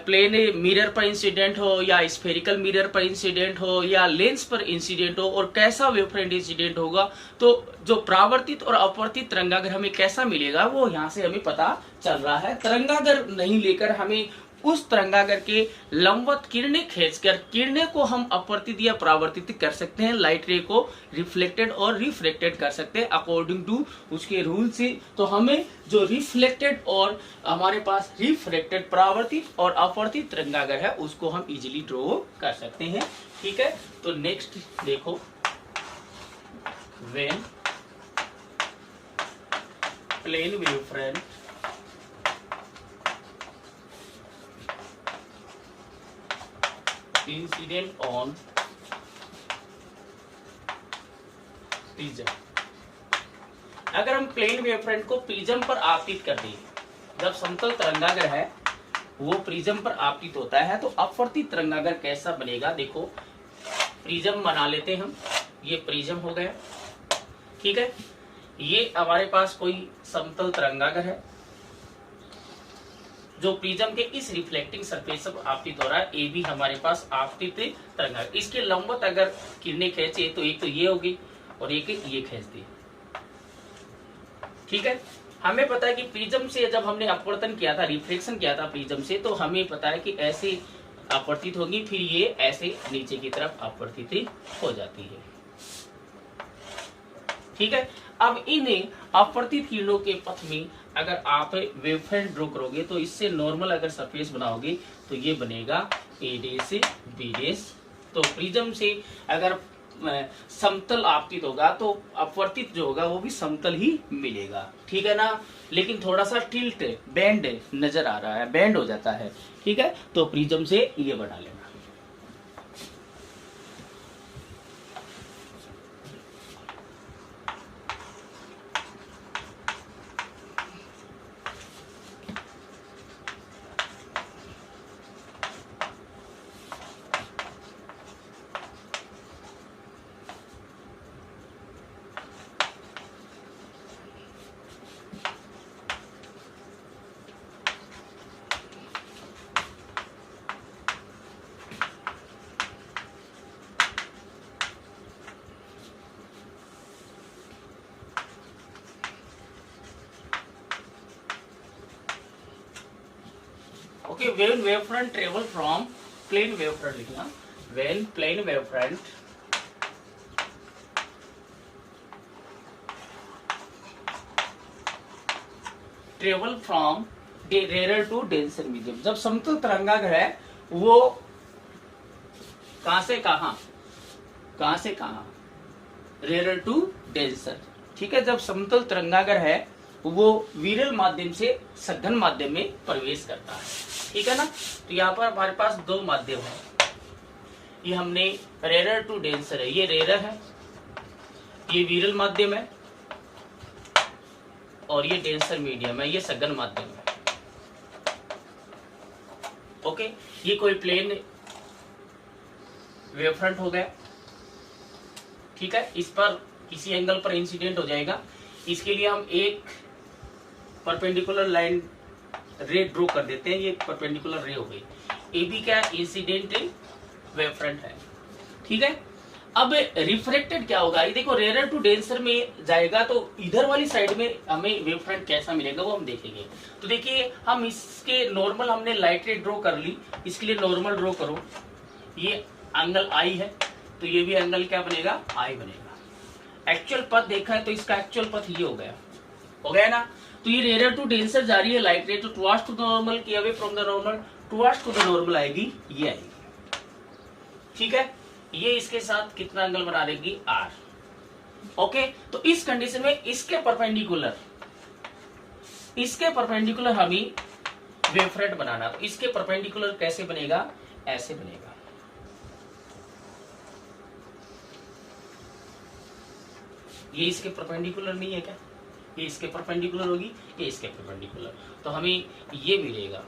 प्लेन मिरर पर इंसिडेंट हो या स्फेरिकल मिरर पर इंसिडेंट हो या लेंस पर इंसिडेंट हो और कैसा वेव फ्रंट इंसिडेंट होगा तो जो प्रावर्तित और अपवर्तित तरंगागर हमें कैसा मिलेगा वो यहाँ से हमें पता चल रहा है। तरंगागर नहीं लेकर हमें उस तरंगागर के लंबवत किरणें खींचकर किरणें को हम अपवर्तित या परावर्तित कर सकते हैं, लाइट रे को रिफ्लेक्टेड और रिफ्रैक्टेड कर सकते हैं अकॉर्डिंग टू उसके रूल से। तो हमें जो रिफ्लेक्टेड और हमारे पास रिफ्रैक्टेड परावर्तित और अपवर्तित तरंगागर है उसको हम इजीली ड्रॉ कर सकते हैं। ठीक है, तो नेक्स्ट देखो, when plane wave front incident on prism, अगर हम प्लेन वेव फ्रंट को प्रिज्म पर आपतित कर दें, जब समतल तरंगागर है वो प्रिज्म पर आपतित होता है तो अपवर्तित तरंगागर कैसा बनेगा। देखो, प्रिज्म बना लेते हैं हम, ये प्रिज्म हो गया। ठीक है, ये हमारे पास कोई समतल तरंगागर है जो प्रिज्म के इस रिफ्लेक्टिंग सरफेस पर आपतित हो रहा है। ए भी हमारे पास आपतित तरंगागर, इसके लंबवत अगर किरणें खींचे तो एक तो ये होगी और एक ये खींच दी। ठीक है, हमें पता है कि प्रिज्म से जब हमने अपवर्तन किया था, रिफ्लेक्शन किया था प्रिज्म से, तो हमें पता है कि ऐसे अपवर्तित होगी, फिर ये ऐसे नीचे की तरफ अपवर्तित हो जाती है। ठीक है, अब इन्हें अपवर्तित किरणों के पथ में अगर आप वेव फ्रंट ड्रॉ करोगे तो इससे नॉर्मल अगर सरफेस बनाओगे तो ये बनेगा ए डेस बी डेस। तो प्रिज्म से अगर समतल आपतित होगा तो अपवर्तित जो होगा वो भी समतल ही मिलेगा, ठीक है ना। लेकिन थोड़ा सा टिल्ट बैंड नजर आ रहा है, बैंड हो जाता है, ठीक है। तो प्रिज्म से ये बना लेना। Okay, when wavefront travel from plane wavefront लिखना, when plane wavefront travel from rarer to denser medium, जब समतल तरंगाग्र है वो कहां से कहां रेरर टू डेंसर, ठीक है। जब समतल तरंगाग्र है वो विरल माध्यम से सघन माध्यम में प्रवेश करता है, ठीक है ना। तो यहाँ पर हमारे पास दो माध्यम है, ये हमने रेरर टू डेंसर है, ये रेरर है, ये विरल माध्यम है, और ये डेंसर मीडियम है, ये सघन माध्यम है। ओके, ये कोई प्लेन वेवफ्रंट हो गया, ठीक है। इस पर किसी एंगल पर इंसिडेंट हो जाएगा, इसके लिए हम एक परपेंडिकुलर लाइन रे ड्रॉ कर देते हैं, ये परपेंडिकुलर रे हो गई। ए बी क्या इंसिडेंट वेवफ्रंट है, ठीक है। अब रिफ्रेक्टेड क्या होगा, ये देखो रेरर टू डेंसर में जाएगा तो इधर वाली साइड में हमें वेवफ्रंट कैसा मिलेगा वो हम देखेंगे। तो देखिए हम इसके नॉर्मल हमने लाइट रे ड्रॉ कर ली, इसके लिए नॉर्मल ड्रॉ करो, ये एंगल आई है तो ये भी एंगल क्या बनेगा, आई बनेगा। एक्चुअल पथ देखा है तो इसका एक्चुअल पथ ये हो गया ना। तो ये रेरर टू डेंसर जा रही है लाइट रे, तो टुवर्ड्स टू द नॉर्मल की away from the normal, towards to the normal आएगी, ये आएगी, ठीक है। ये इसके साथ कितना एंगल बना देगी, आर। ओके, तो इस कंडीशन में इसके परपेंडिकुलर हमें वेवफ्रंट बनाना, तो इसके परपेंडिकुलर कैसे बनेगा, ऐसे बनेगा। ये इसके परपेंडिकुलर नहीं है क्या, ये इसके परपेंडिकुलर होगी, ये इसके परपेंडिकुलर, तो हमें ये मिलेगा,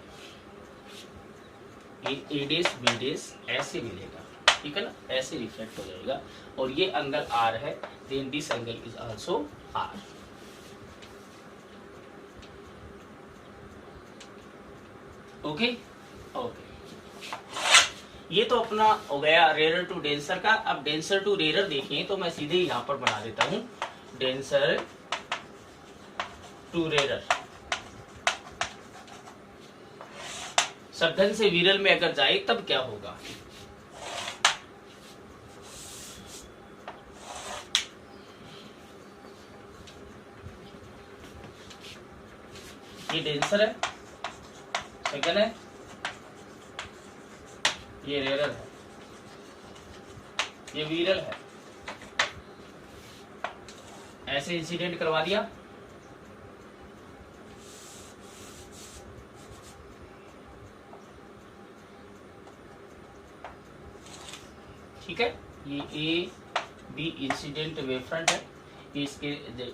ये ए डेस बी डेस ऐसे मिलेगा, ठीक है ना, ऐसे रिफ्लेक्ट हो जाएगा। और ये एंगल आर है, then this angle is also r. Okay, ये तो अपना हो गया रेरर टू डेंसर का। अब डेंसर टू रेरर देखें तो मैं सीधे यहां पर बना देता हूं, डेंसर टू रेरर। सघन से विरल में अगर जाए तब क्या होगा, ये डेंसर है, सघन है, ये रेरर है, ये विरल है, ऐसे इंसिडेंट करवा दिया, ठीक है। ये ए बी इंसिडेंट वेवफ्रंट है, ये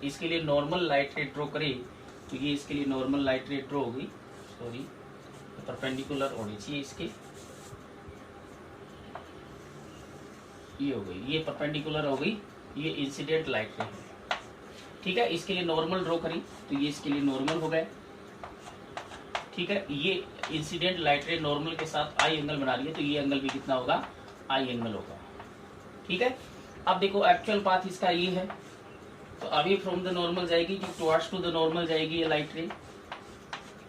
इसके लिए नॉर्मल लाइट रे ड्रॉ करें तो ये इसके लिए नॉर्मल लाइट रे ड्रॉ होगी, सॉरी परपेंडिकुलर होनी चाहिए इसके, ये हो गई, ये परपेंडिकुलर हो गई, ये इंसिडेंट लाइट रे है, ठीक है। इसके लिए नॉर्मल ड्रॉ करी तो ये इसके लिए नॉर्मल हो गए, ठीक है। ये इंसिडेंट लाइट रे नॉर्मल के साथ आई एंगल बना रही है तो ये एंगल भी कितना होगा, आई एंगल होगा, ठीक है। अब देखो एक्चुअल पाथ इसका ये है, तो अवे फ्रॉम द नॉर्मल जाएगी, जो टुवर्ड्स टू द नॉर्मल जाएगी ये लाइट रे,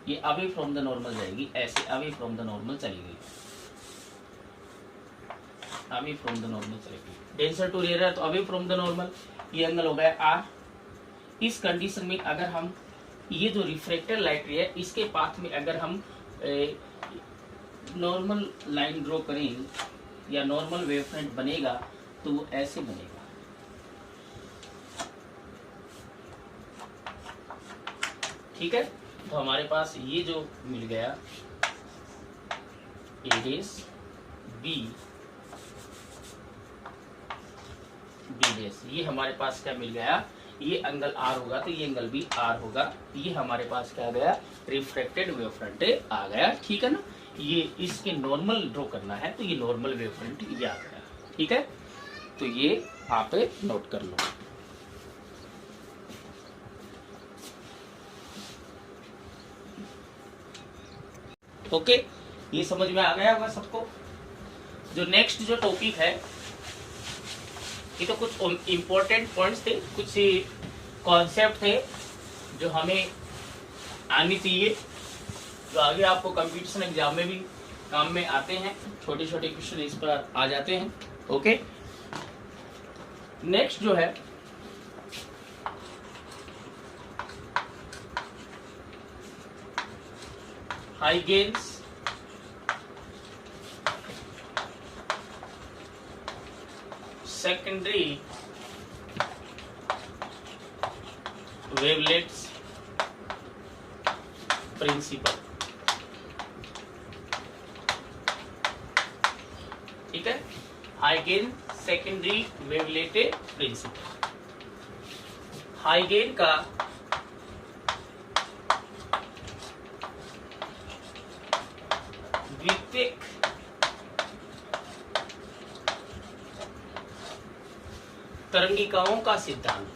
ये अवे फ्रॉम द नॉर्मल जाएगी, ऐसे अवे फ्रॉम द नॉर्मल चली गई, अवे फ्रॉम द नॉर्मल चलेगी। डेंसर टू रेरर तो अवे फ्रॉम द नॉर्मल, ये एंगल हो गया आर। इस कंडीशन में अगर हम ये जो रिफ्रैक्टेड लाइट रे है इसके पाथ में अगर हम नॉर्मल लाइन ड्रॉ करें या नॉर्मल वेवफ्रंट बनेगा तो वो ऐसे बनेगा। ठीक है, तो हमारे पास ये जो मिल गया ए डेस बी डेस, ये हमारे पास क्या मिल गया, ये एंगल आर होगा तो ये एंगल भी आर होगा। ये हमारे पास क्या गया, रिफ्रैक्टेड वेव फ्रंट आ गया। ठीक है ना, ये इसके नॉर्मल ड्रॉ करना है तो ये नॉर्मल वेव फ्रंट ये आ गया। ठीक है, तो ये आप नोट कर लो। ओके, ये समझ में आ गया होगा सबको। जो नेक्स्ट जो टॉपिक है, ये तो कुछ इंपॉर्टेंट पॉइंट्स थे, कुछ कॉन्सेप्ट थे जो हमें आनी चाहिए, जो आगे आपको कंपटीशन एग्जाम में भी काम में आते हैं। छोटे छोटे क्वेश्चन इस पर आ जाते हैं। ओके, नेक्स्ट जो है हाइगेन्स सेकेंडरी वेवलेट्स प्रिंसिपल। ठीक है, हाइगेन सेकेंडरी वेवलेट प्रिंसिपल। हाइगेन का द्वितीयक तरंगिकाओं का सिद्धांत।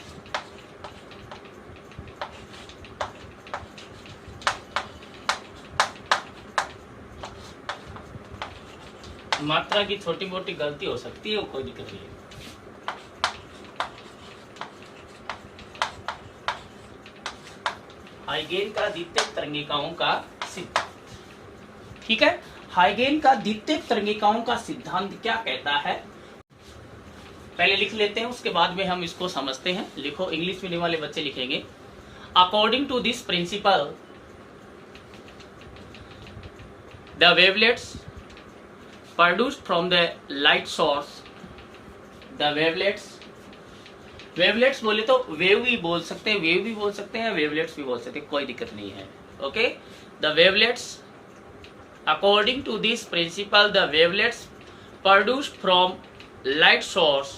मात्रा की छोटी मोटी गलती हो सकती है, वो कोई दिक्कत नहीं है। हाइगेन का द्वितीयक तरंगिकाओं का सिद्धांत। ठीक है, हाइगेन का द्वितीयक तरंगिकाओं का सिद्धांत क्या कहता है, पहले लिख लेते हैं, उसके बाद में हम इसको समझते हैं। लिखो, इंग्लिश मीडियम वाले बच्चे लिखेंगे। According to this principle the wavelets produced from the light source, the wavelets बोले तो वेव भी बोल सकते हैं, वेव भी बोल सकते हैं, वेवलेट्स भी बोल सकते हैं, कोई दिक्कत नहीं है। Okay, the wavelets according to this principle the wavelets produced from light source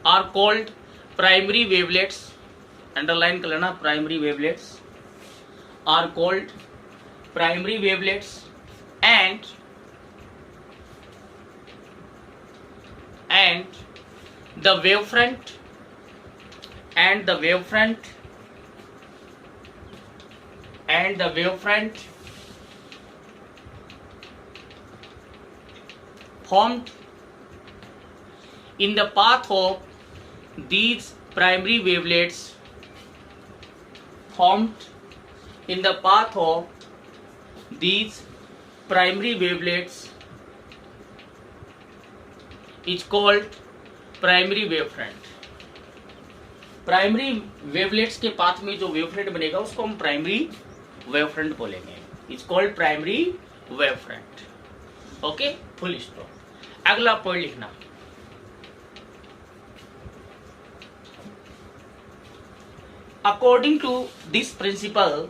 are called primary wavelets। Underline कर लेना, primary wavelets are called primary wavelets and the wavefront formed in the path of these primary wavelets is called primary wavefront. Primary wavelets के पाथ में जो वेवफ्रंट बनेगा उसको हम प्राइमरी वेवफ्रंट बोलेंगे। It's called primary wavefront. Okay, full stop. अगला पॉइंट लिखना, according to this principle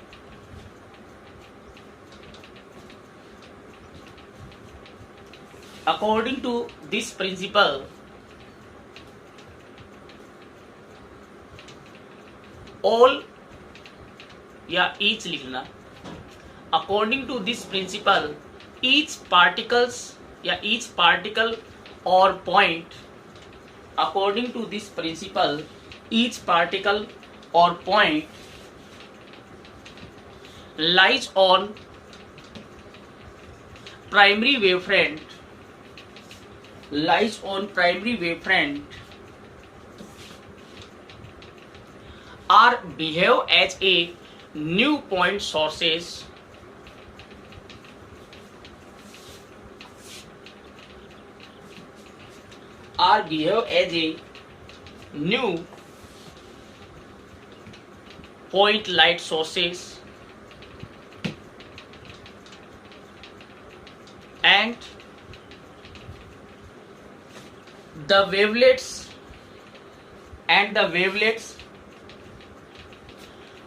all या each लिखना, according to this principle each particles या each particle or point, according to this principle each particle or point lies on primary wavefront or behave as a new point sources point light sources and the wavelets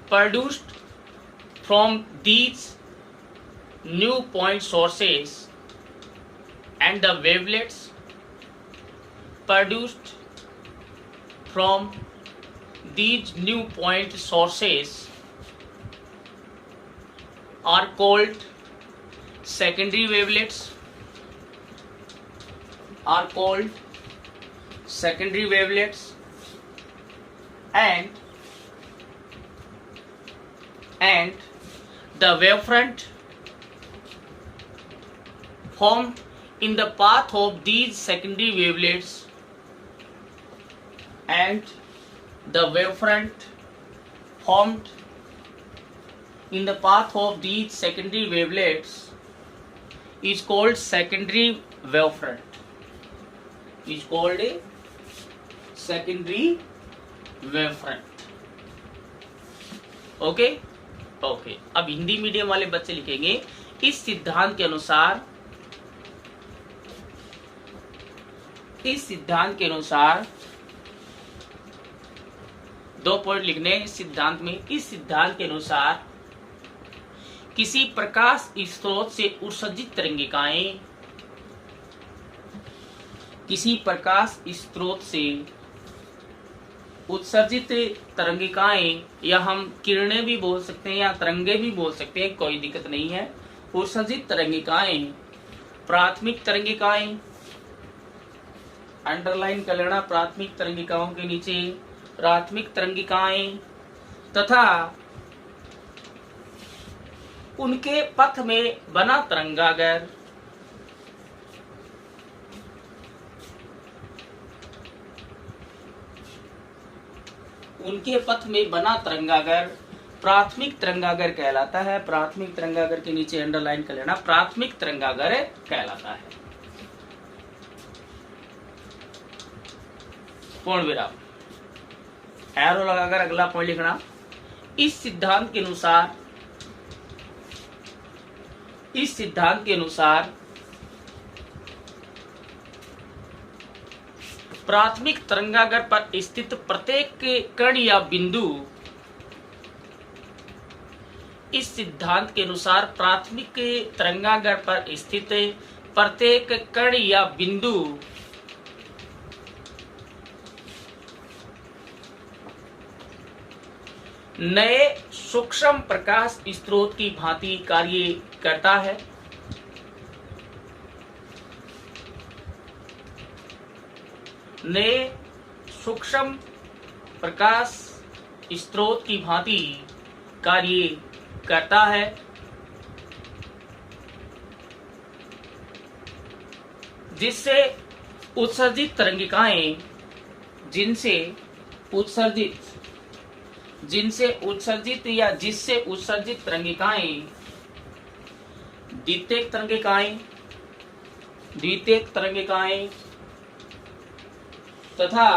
produced from these new point sources and the wavelets produced from these new point sources are called secondary wavelets, and the wavefront formed in the path of these secondary wavelets is called secondary wavefront. Okay. अब हिंदी मीडियम वाले बच्चे लिखेंगे इस सिद्धांत के अनुसार 2 पॉइंट लिखने इस सिद्धांत के अनुसार किसी प्रकाश स्रोत से उत्सर्जित तरंगिकाएं या हम किरणें भी बोल सकते हैं या तरंगे भी बोल सकते हैं, कोई दिक्कत नहीं है। उत्सर्जित तरंगिकाएं, प्राथमिक तरंगिकाएं, अंडरलाइन कर लेना, प्राथमिक तरंगिकाओं के नीचे प्राथमिक तरंगिकाएं तथा उनके पथ में बना तरंगागर प्राथमिक तरंगागर कहलाता है। प्राथमिक तरंगागर के नीचे अंडरलाइन कर लेना, प्राथमिक तरंगागर कहलाता है। पूर्ण विराम, एरो लगाकर अगला पॉइंट लिखना। इस सिद्धांत के अनुसार प्राथमिक तरंगागर पर स्थित प्रत्येक कण या बिंदु इस सिद्धांत के अनुसार प्राथमिक तरंगागर पर स्थित प्रत्येक कण या बिंदु नए सूक्ष्म प्रकाश स्रोत की भांति कार्य करता है। नए सूक्ष्म प्रकाश स्रोत की भांति कार्य करता है, जिससे उत्सर्जित तरंगिकाएं जिससे उत्सर्जित तरंगिकाएं द्वितीयक तरंगिकाएं तथा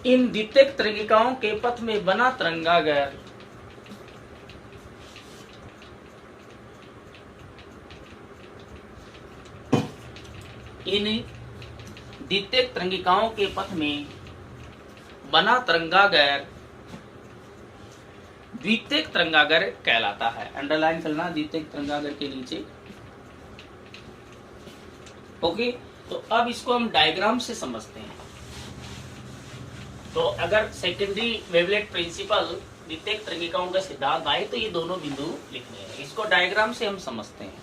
इन द्वितीयक तरंगिकाओं के पथ में बना तरंगागर द्वितीयक तरंगिकाओं के पथ में बना तरंगागर द्वितीयक तरंगागर कहलाता है। अंडरलाइन करना द्वितीयक तरंगागर के नीचे। ओके, तो अब इसको हम डायग्राम से समझते हैं। तो अगर सेकेंडरी वेवलेट प्रिंसिपल द्वितीयक तरंगिकाओं का सिद्धांत आए तो ये दोनों बिंदु लिखने हैं। इसको डायग्राम से हम समझते हैं,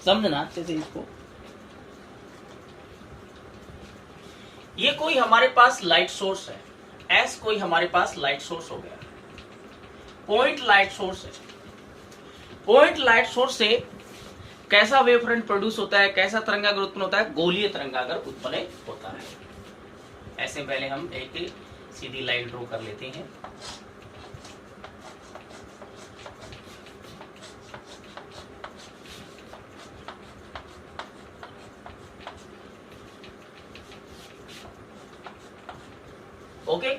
समझना अच्छे से इसको। ये कोई हमारे पास लाइट सोर्स है, एस कोई हमारे पास लाइट सोर्स हो गया, पॉइंट लाइट सोर्स है। पॉइंट लाइट सोर्स से कैसा वेव फ्रंट प्रोड्यूस होता है, कैसा तरंगागर उत्पन्न होता है? गोलीय तरंगागर उत्पन्न होता है। ऐसे पहले हम एक सीधी लाइन ड्रॉ कर लेते हैं। ओके,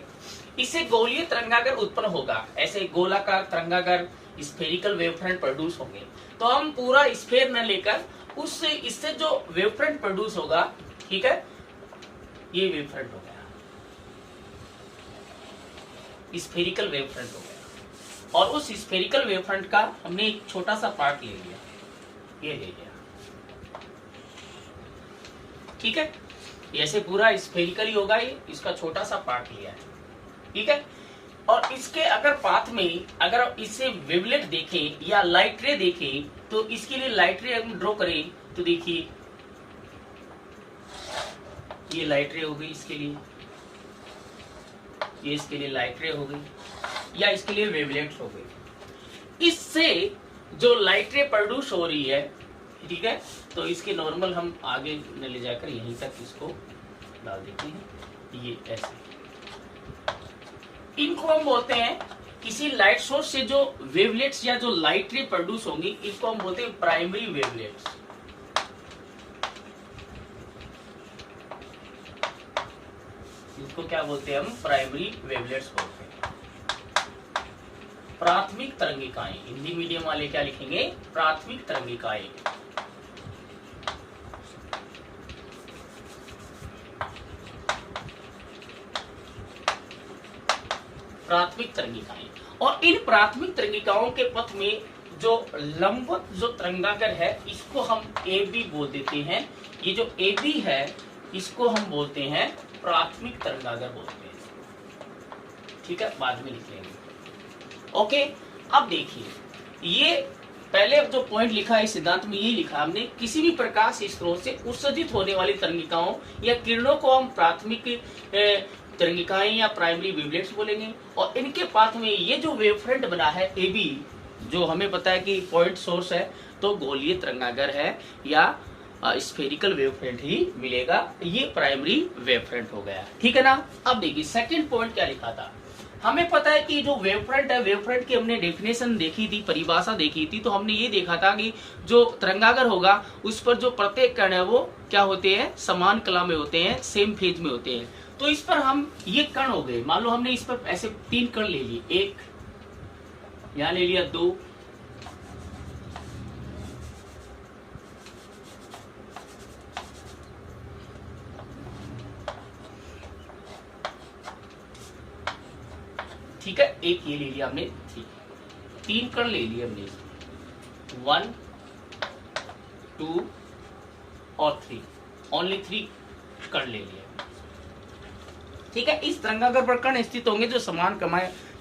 इससे गोलीय तरंगागर उत्पन्न होगा। ऐसे गोलाकार तरंगागर स्फेरिकल वेवफ्रंट प्रोड्यूस होंगे। तो हम पूरा स्फेयर न लेकर उससे इससे जो वेवफ्रंट प्रोड्यूस होगा, ठीक है, ये वेवफ्रंट हो गया, स्फेरिकल वेवफ्रंट हो गया। और उस स्फेरिकल वेवफ्रंट का हमने एक छोटा सा पार्ट ले लिया, ये ले लिया, ठीक है, ऐसे पूरा स्फेरिकल ही होगा, ये इसका छोटा सा पार्ट लिया है, ठीक है। और इसके अगर पाथ में अगर इसे वेवलेट देखें या लाइट रे देखें, तो इसके लिए लाइट रे हम ड्रॉ करें तो देखिए ये लाइट रे हो गई, इसके लिए ये इसके लिए लाइट रे हो गई या इसके लिए वेवलेट हो गई। इससे जो लाइट रे प्रोड्यूस हो रही है, ठीक है, तो इसके नॉर्मल हम आगे न ले जाकर यहीं तक इसको डाल देते हैं, ये ऐसे। इनको हम बोलते हैं किसी लाइट सोर्स से जो वेवलेट्स या जो लाइट रे प्रोड्यूस होंगी, इनको हम बोलते हैं प्राइमरी वेवलेट्स। इसको क्या बोलते हैं हम? प्राइमरी वेवलेट्स बोलते हैं। प्राथमिक तरंगिकाएं, हिंदी मीडियम वाले क्या लिखेंगे? प्राथमिक तरंगिकाएं। प्राथमिक तरंगिकाएं। और इन प्राथमिक तरंगिकाओं के पथ में जो लंबवत जो तरंगागर है, इसको हम ए बी बोल देते हैं। ये जो ए बी है, इसको हम बोलते हैं प्राथमिक तरंगागर बोलते हैं, ठीक है, बाद में लिख लेंगे। ओके, अब देखिए, ये पहले जो पॉइंट लिखा है सिद्धांत में, ये लिखा हमने, किसी भी प्रकाश स्रोत से उत्सर्जित होने वाली तरंगिकाओं या किरणों को हम प्राथमिक तरंगिकाएं या प्राइमरी वेवलेट्स बोलेंगे। और इनके पाथ में ये जो वेवफ्रंट बना है ए बी, जो हमें पता है कि पॉइंट सोर्स है, तो गोलीय तरंगागर है या स्फेरिकल वेवफ्रंट ही मिलेगा, ये प्राइमरी वेवफ्रंट हो गया, ठीक है ना। अब देखिए सेकंड पॉइंट क्या लिखा था। हमें पता है कि जो वेवफ्रंट है, वेवफ्रंट की हमने डेफिनेशन देखी थी, परिभाषा देखी थी, तो हमने ये देखा था कि जो तरंगागर होगा उस पर जो प्रत्येक कण है वो क्या होते हैं? समान कला में होते हैं, सेम फेज में होते हैं। तो इस पर हम ये कण हो गए, मान लो हमने इस पर ऐसे 3 कण ले लिए, एक यहां ले लिया, 2 ठीक है, एक ये ले लिया हमने, 3 कण ले लिए हमने, 1 2 और 3, ओनली 3 कण ले लिए, ठीक है। इस तरंगागर पर कण स्थित होंगे जो समान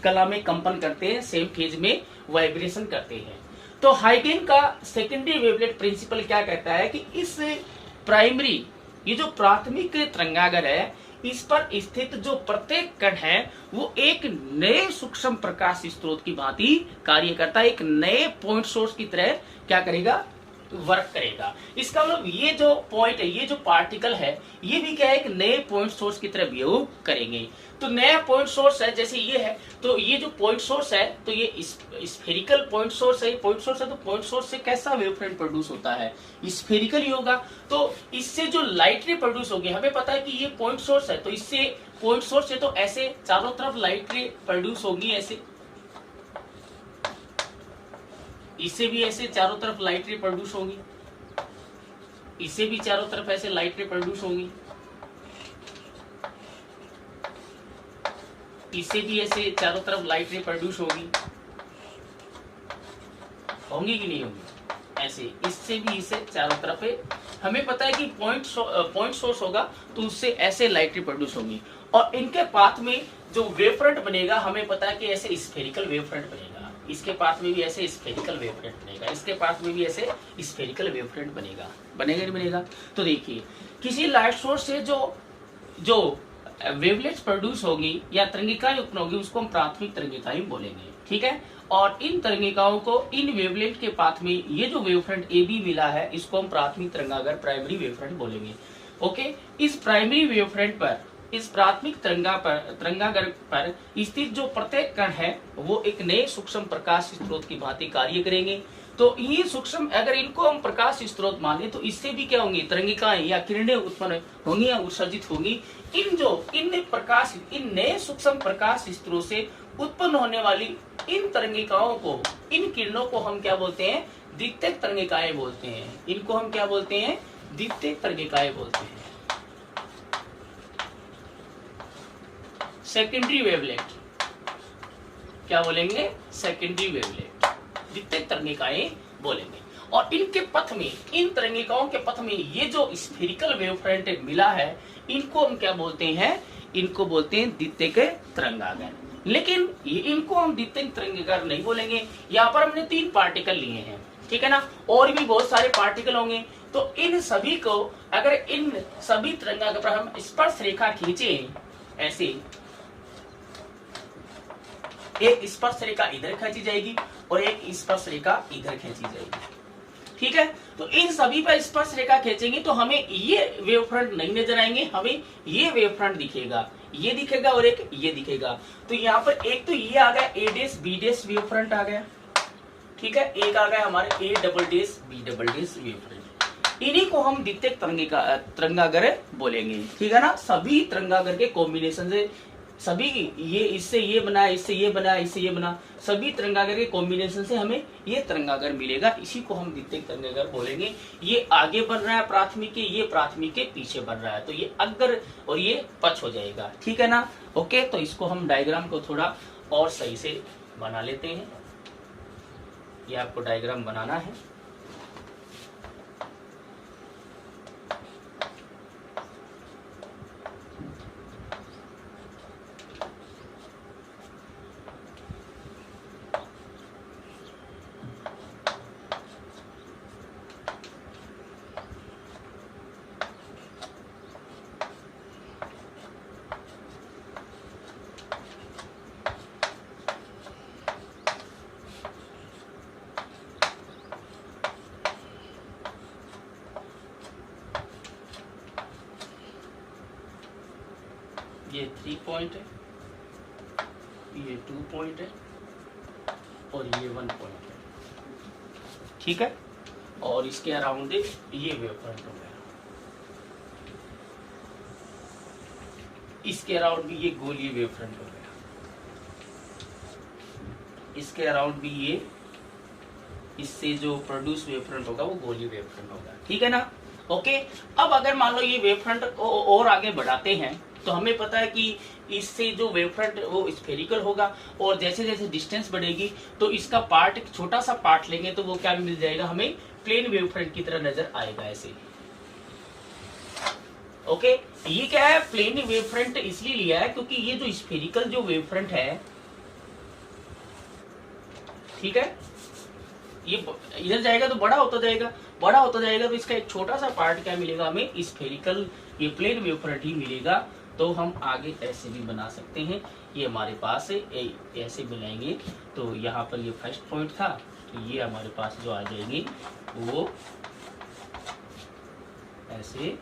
कला में कंपन करते हैं, सेम फेज में वाइब्रेशन करते हैं। तो हाइगेन का सेकेंडरी वेवलेट प्रिंसिपल क्या कहता है कि इस प्राइमरी, ये जो प्राथमिक तरंगागर है, इस पर स्थित जो प्रत्येक कण है वो एक नए सूक्ष्म प्रकाश स्रोत की भांति कार्य करता है, एक नए पॉइंट सोर्स की तरह क्या करेगा? वर्क करेगा। इसका मतलब ये जो पॉइंट है, ये जो पार्टिकल है, ये भी क्या है? एक नए पॉइंट सोर्स की तरह बिहेव करेंगे। तो नया पॉइंट सोर्स है, जैसे ये है, तो ये जो पॉइंट सोर्स है, तो ये स्फेरिकल पॉइंट सोर्स है। पॉइंट सोर्स है तो पॉइंट सोर्स से कैसा वेवफ्रंट प्रोड्यूस होता है? स्फेरिकल ही होगा। तो इससे जो लाइट रे प्रोड्यूस होगी, हमें पता है कि ये पॉइंट सोर्स है, तो इससे पॉइंट सोर्स से तो ऐसे चारों तरफ लाइट रे प्रोड्यूस होगी, ऐसे इससे भी ऐसे चारों तरफ लाइट रे प्रोड्यूस होगी, इससे भी चारों तरफ ऐसे लाइट रे प्रोड्यूस होंगी, इससे भी ऐसे चारों तरफ लाइट रे प्रोड्यूस होगी, होंगी कि नहीं होंगी? ऐसे इससे भी इसे चारों तरफ है। हमें पता है कि पॉइंट सोर्स होगा तो उससे ऐसे लाइट रे प्रोड्यूस होंगी। और इनके पाथ में जो वेवफ्रंट बनेगा, हमें पता है कि ऐसे स्फेरिकल वेवफ्रंट बनेगा। इसके पाथ में भी ऐसे स्फेरिकल वेवफ्रंट बनेगा, इसके पाथ में भी ऐसे स्फेरिकल वेवफ्रंट बनेगा, बनेगा नहीं बनेगा? तो देखिए, किसी लाइट सोर्स से जो वेवलेट्स प्रोड्यूस होगी या तरंगिकाएं उत्पन्न होगी, उसको हम प्राथमिक तरंगिकाएं बोलेंगे, ठीक है। और इन तरंगिकाओं को इन वेवलेट के पाथ में ये जो वेवफ्रंट ए बी मिला है, इसको हम प्राथमिक तरंगागर प्राइमरी वेवफ्रंट बोलेंगे। ओके, इस प्राइमरी वेवफ्रंट पर, इस प्राथमिक तरंगागर पर स्थित जो प्रत्येक कण है वो एक नए सूक्ष्म प्रकाश स्रोत की भांति कार्य करेंगे। तो ये सूक्ष्म, अगर इनको हम प्रकाश स्रोत माने, तो इससे भी क्या होंगी? तरंगिकाएं या किरणें उत्पन्न होंगी या उत्सर्जित होंगी। इन नए सूक्ष्म प्रकाश स्रोत से उत्पन्न होने वाली इन तरंगिकाओं को, इन किरणों को हम क्या बोलते हैं? द्वितीयक तरंगिकाएं बोलते हैं। इनको हम क्या बोलते हैं? द्वितीयक तरंगिकाएं बोलते हैं। सेकेंडरी वेवलेट क्या बोलेंगे? सेकेंडरी वेवलेट, द्वितीयक तरंगिकाएं बोलेंगे। और इनके पथ में, इन तरंगिकाओं के पथ में ये जो स्फेरिकल वेव फ्रंट मिला है, इनको हम क्या बोलते हैं? इनको बोलते हैं द्वितीयक तरंगागर। लेकिन इनको हम द्वितीयक तरंगागर नहीं बोलेंगे। यहाँ पर हमने 3 पार्टिकल लिए हैं, ठीक है ना, और भी बहुत सारे पार्टिकल होंगे। तो इन सभी को, अगर इन सभी तरंगागर पर हम स्पर्श रेखा खींचे, ऐसे एक स्पर्श रेखा इधर खींची जाएगी और एक स्पर्श रेखा इधर खींची जाएगी, ठीक है। तो इन सभी पर स्पर्श रेखा खींचेंगे तो हमें ये वेव फ्रंट नहीं नजर आएंगे, हमें ये वेव फ्रंट दिखेगा, ये दिखेगा और एक ये दिखेगा। तो यहाँ पर एक तो ये आ गया A dash B dash wave front आ गया, ठीक है। एक आ गया हमारे A double dash B double dash wave front. इन्हीं को हम द्वितीयक तरंगागर बोलेंगे, ठीक है ना। सभी तरंगागर के कॉम्बिनेशन से, सभी ये इससे ये बना, इससे ये बना, इससे ये बना, सभी तरंगागर के कॉम्बिनेशन से हमें ये तरंगागर मिलेगा। इसी को हम द्वितीयक तरंगागर बोलेंगे। ये आगे बन रहा है प्राथमिक के, ये प्राथमिक के पीछे बन रहा है, तो ये अग्र और ये पक्ष हो जाएगा, ठीक है ना। ओके, तो इसको हम डायग्राम को थोड़ा और सही से बना लेते हैं। ये आपको डायग्राम बनाना है। ये 3 पॉइंट है, ये 2 पॉइंट है और ये 1 पॉइंट है, ठीक है। और इसके अराउंड ये वेव फ्रंट हो गया, इसके अराउंड भी ये गोलीय वेव फ्रंट हो गया, इसके अराउंड भी ये, इससे जो प्रोड्यूस वेव फ्रंट होगा वो गोलीय वेव फ्रंट होगा, ठीक है ना। ओके, अब अगर मान लो ये वेव फ्रंट को और आगे बढ़ाते हैं तो हमें पता है कि इससे जो वेव फ्रंट वो स्फेरिकल होगा, और जैसे जैसे डिस्टेंस बढ़ेगी तो इसका पार्ट, छोटा सा पार्ट लेंगे तो वो क्या मिल जाएगा? हमें प्लेन वेव फ्रंट की तरह नजर आएगा ऐसे। ओके, ये क्या है? प्लेन वेव फ्रंट इसलिए लिया है क्योंकि ये जो स्फेरिकल जो वेव फ्रंट है, ठीक है, ये इधर जाएगा तो बड़ा होता जाएगा, बड़ा होता जाएगा तो इसका एक छोटा सा पार्ट क्या मिलेगा हमें? स्फेरिकल ये प्लेन वेव फ्रंट ही मिलेगा। तो हम आगे ऐसे भी बना सकते हैं। ये हमारे पास है, ऐसे बनाएंगे तो यहाँ पर ये फर्स्ट पॉइंट था, तो ये हमारे पास जो आ जाएंगे वो ऐसे,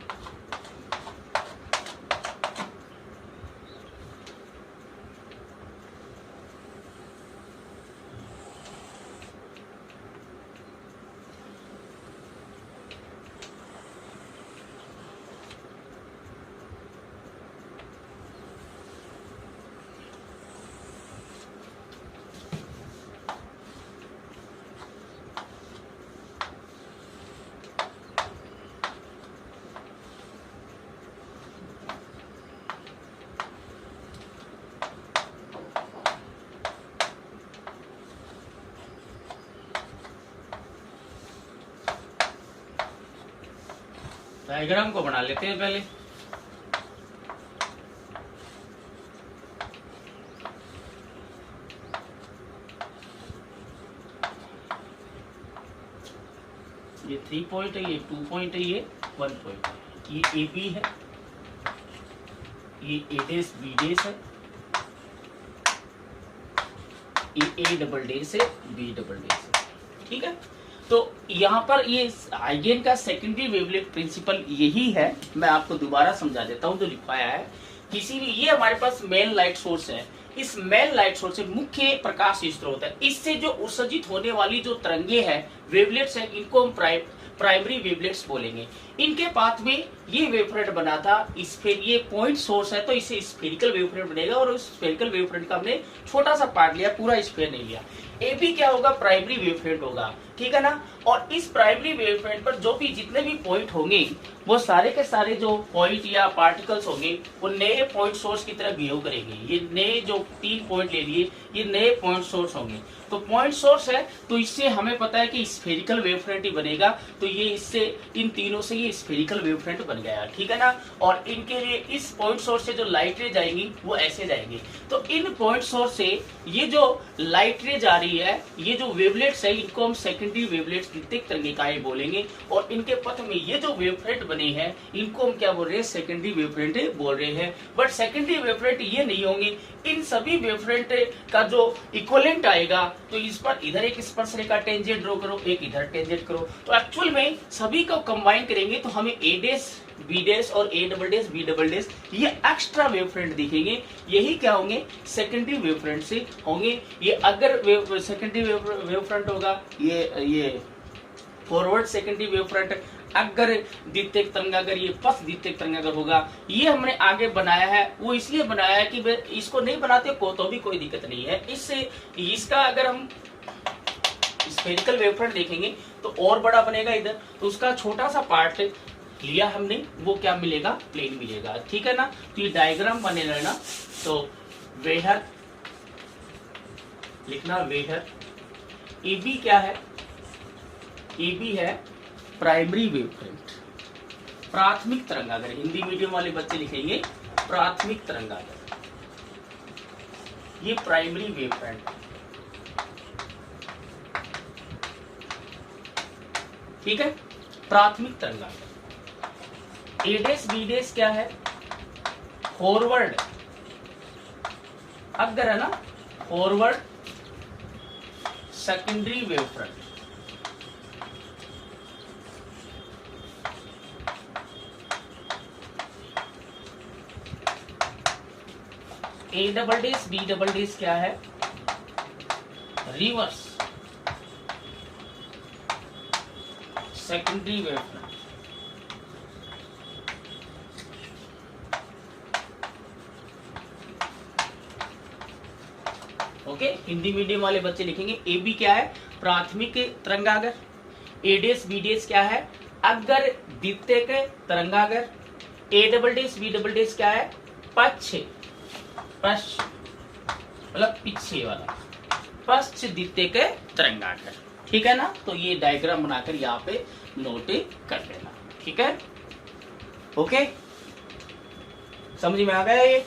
डायग्राम को बना लेते हैं पहले। ये 3 पॉइंट है, ये 2 पॉइंट है, ये 1 पॉइंट है, ये ए बी है, ये ए डैश बी डैश है, ये ए डबल डैश है, बी डबल डैश है, ठीक है। तो यहाँ पर ये हाइगेन का सेकेंडरी वेवलेट प्रिंसिपल यही है। मैं आपको दोबारा समझा देता हूँ जो लिखवाया है। किसी भी, ये हमारे पास मेन लाइट सोर्स है, इस मेन लाइट सोर्स से मुख्य प्रकाश स्रोत है। इससे जो उत्सर्जित होने वाली जो तरंगे हैं, वेवलेट्स हैं, इनको हम प्राइमरी वेवलेट्स बोलेंगे। इनके पाथ में ये वेवफ्रंट बना था, ये पॉइंट सोर्स है तो इसे स्फेरिकल वेवफ्रंट बनेगा, और उस स्फेरिकल वेवफ्रंट का हमने छोटा सा पार्ट लिया, पूरा स्फीयर नहीं लिया। ए बी क्या होगा, प्राइमरी वेवफ्रंट होगा, ठीक है ना। और इस प्राइमरी वेवफ्रंट पर जो भी जितने भी पॉइंट होंगे वो सारे के सारे जो पॉइंट या पार्टिकल्स होंगे वो नए पॉइंट सोर्स की तरह बिहेव करेंगे। ये नए जो 3 पॉइंट ले लिए ये नए पॉइंट सोर्स होंगे। तो पॉइंट सोर्स है तो इससे हमें पता है कि स्फेरिकल वेवफ्रंट ही बनेगा, तो ये इससे इन तीनों से ये स्फेरिकल वेवफ्रंट बन गया, ठीक है ना। और इनके लिए इस पॉइंट सोर्स से जो लाइट रे जाएंगी वो ऐसे जाएंगी। तो इन पॉइंट सोर्स से ये जो लाइट रे जा रही है, ये जो वेवलेट्स है इनको हम सेकेंडरी वेवलेट्स द्वितीयक तरंगिकाएं बोलेंगे। और इनके पथ में ये जो वेवफ्रंट बने हैं इनको हम क्या बोल रहे हैं, सेकेंडरी वेवफ्रंट बोल रहे हैं। बट सेकेंडरी वेवफ्रंट ये नहीं होंगे, इन सभी वेवफ्रंट का जो इक्विवेलेंट आएगा तो इस पर इधर एक स्पर्श रेखा टेंजेंट ड्रॉ करो, एक इधर टेंजेंट करो, तो एक्चुअल में सभी को कंबाइन करेंगे तो हमें ए डैश बी डैश और a double dash B double dash ये एक्स्ट्रा वेवफ्रंट दिखेंगे। यही क्या होंगे, सेकेंडरी वेवफ्रंट से होंगे। ये अगर सेकेंडरी वेवफ्रंट होगा ये फॉरवर्ड सेकेंडरी वेवफ्रंट, अगर द्वितीयक तरंगागर ये पथ द्वितीयक तरंगागर होगा। ये हमने आगे बनाया है, वो इसलिए बनाया है कि इसको नहीं बनाते को तो भी कोई दिक्कत नहीं है। इससे इसका अगर हम स्फेरिकल वेवफ्रंट देखेंगे तो और बड़ा बनेगा इधर, तो उसका छोटा सा पार्ट लिया हमने, वो क्या मिलेगा, प्लेन मिलेगा, ठीक है ना। तो ये डायग्राम बने रहना। तो वेहर लिखना, वेहर ए बी क्या है, ए बी है प्राइमरी वेवफ्रंट, प्राथमिक तरंगागर। हिंदी मीडियम वाले बच्चे लिखेंगे प्राथमिक तरंगागर, ये प्राइमरी वेवफ्रंट, ठीक है, प्राथमिक तरंगागर। ए डैश बी डैश क्या है, फॉरवर्ड, अगर है ना, forward secondary wavefront. A double dash B double dash क्या है, reverse secondary wavefront. Okay, Hindi medium वाले बच्चे लिखेंगे ए बी क्या है, प्राथमिक तरंगागर, ए डैश बी डैश क्या है, अगर द्वितीयक तरंगागर, A double dash B double dash क्या है, पक्ष मतलब पीछे वाला, पश्च द्वितीयक तरंगागर, ठीक है ना। तो ये डायग्राम बनाकर यहाँ पे नोट कर लेना, ठीक है। ओके, समझ में आ गया ये।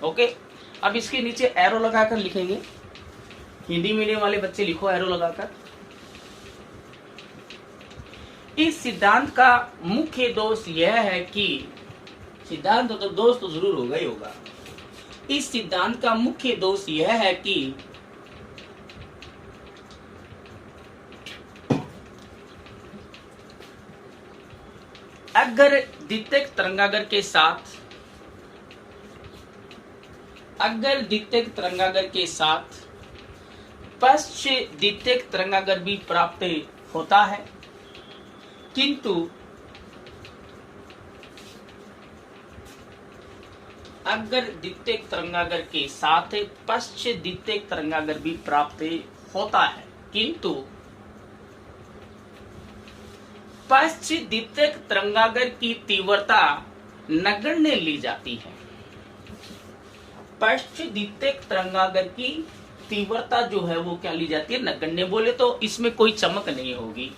ओके, अब इसके नीचे एरो लगाकर लिखेंगे। हिंदी मीडियम वाले बच्चे लिखो एरो लगाकर। इस सिद्धांत का मुख्य दोष यह है कि, सिद्धांत तो दोष तो जरूर होगा ही होगा। इस सिद्धांत का मुख्य दोष यह है कि अगर द्वितीयक तरंगागर के साथ, अगर द्वितीयक तरंगागर के साथ पश्च द्वितीयक तरंगागर भी प्राप्त होता है, किंतु अगर द्वितीयक तरंगागर के साथ पश्च द्वितीयक तरंगागर भी प्राप्त होता है, किंतु पश्च द्वितीयक तरंगागर की तीव्रता नगण्य ली जाती है। पश्च द्वितीयक तरंगागर की तीव्रता जो है वो क्या ली जाती है, नगण्य। बोले तो इसमें कोई चमक नहीं होगी।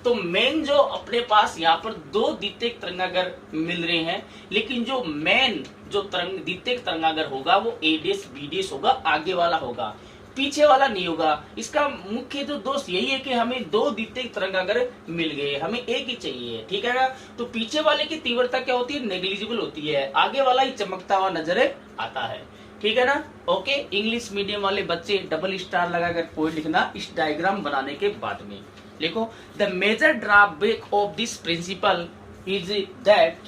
तो मेन जो अपने पास यहाँ पर 2 द्वितीयक तरंगागर मिल रहे हैं, लेकिन जो मेन जो द्वितीयक तरंगागर होगा वो ए डैश बी डैश होगा, आगे वाला होगा, पीछे वाला नहीं होगा। इसका मुख्य जो दोष यही है कि हमें 2 द्वितीयक तरंगागर मिल गए, हमें एक ही चाहिए, ठीक है ना। तो पीछे वाले की तीव्रता क्या होती है, नेग्लिजिबल होती है, आगे वाला ही चमकता हुआ नजर आता है, ठीक है ना। ओके, इंग्लिश मीडियम वाले बच्चे डबल स्टार लगाकर पॉइंट लिखना इस डायग्राम बनाने के बाद में। लिखो, the major drawback of this principle is that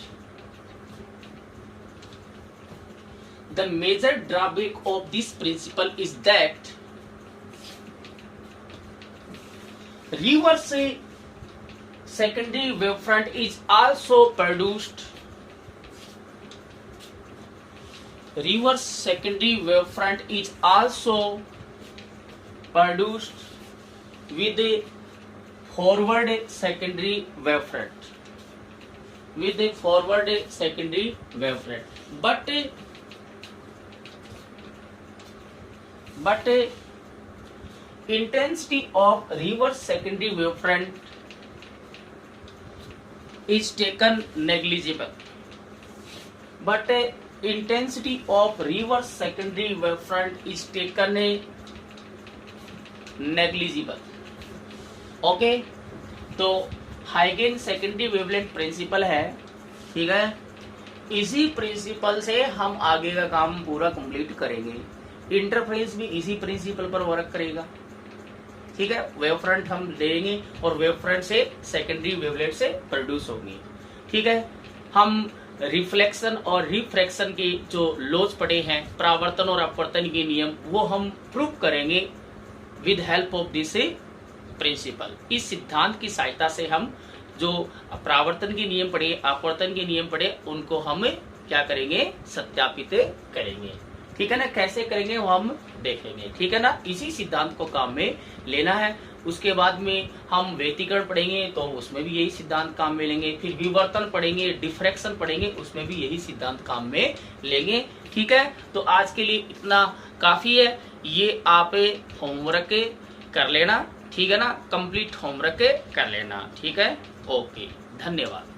the major drawback of this principle is that reverse secondary wavefront is also produced. Reverse secondary wavefront is also produced with a forward secondary wavefront. With a forward secondary wavefront, but intensity of reverse secondary wavefront is taken negligible. But intensity of reverse secondary wavefront is taken negligible. Okay, तो हाइगेन सेकेंडरी वेवलेंथ प्रिंसिपल है, ठीक है। इसी प्रिंसिपल से हम आगे का काम पूरा कंप्लीट करेंगे। इंटरफेरेंस भी इसी प्रिंसिपल पर वर्क करेगा, ठीक है। वेव फ्रंट हम देंगे और वेव फ्रंट से सेकेंडरी वेवलेट से प्रोड्यूस होंगी, ठीक है। हम रिफ्लेक्शन और रिफ्रैक्शन के जो लॉज पढ़े हैं, परावर्तन और अपवर्तन के नियम, वो हम प्रूव करेंगे with help of this principal. इस सिद्धांत की सहायता से हम जो परावर्तन के नियम पढ़े, अपवर्तन के नियम पढ़े, उनको हम क्या करेंगे, सत्यापित करेंगे, ठीक है ना। कैसे करेंगे वो हम देखेंगे, ठीक है ना। इसी सिद्धांत को काम में लेना है। उसके बाद में हम व्यतिकरण पढ़ेंगे तो उसमें भी यही सिद्धांत काम में लेंगे। फिर विवर्तन पढ़ेंगे, डिफ्रैक्शन पढ़ेंगे, उसमें भी यही सिद्धांत काम में लेंगे, ठीक है। तो आज के लिए इतना काफी है। ये आप होमवर्क कर लेना, ठीक है ना। कंप्लीट होमवर्क कर लेना, ठीक है। ओके, धन्यवाद।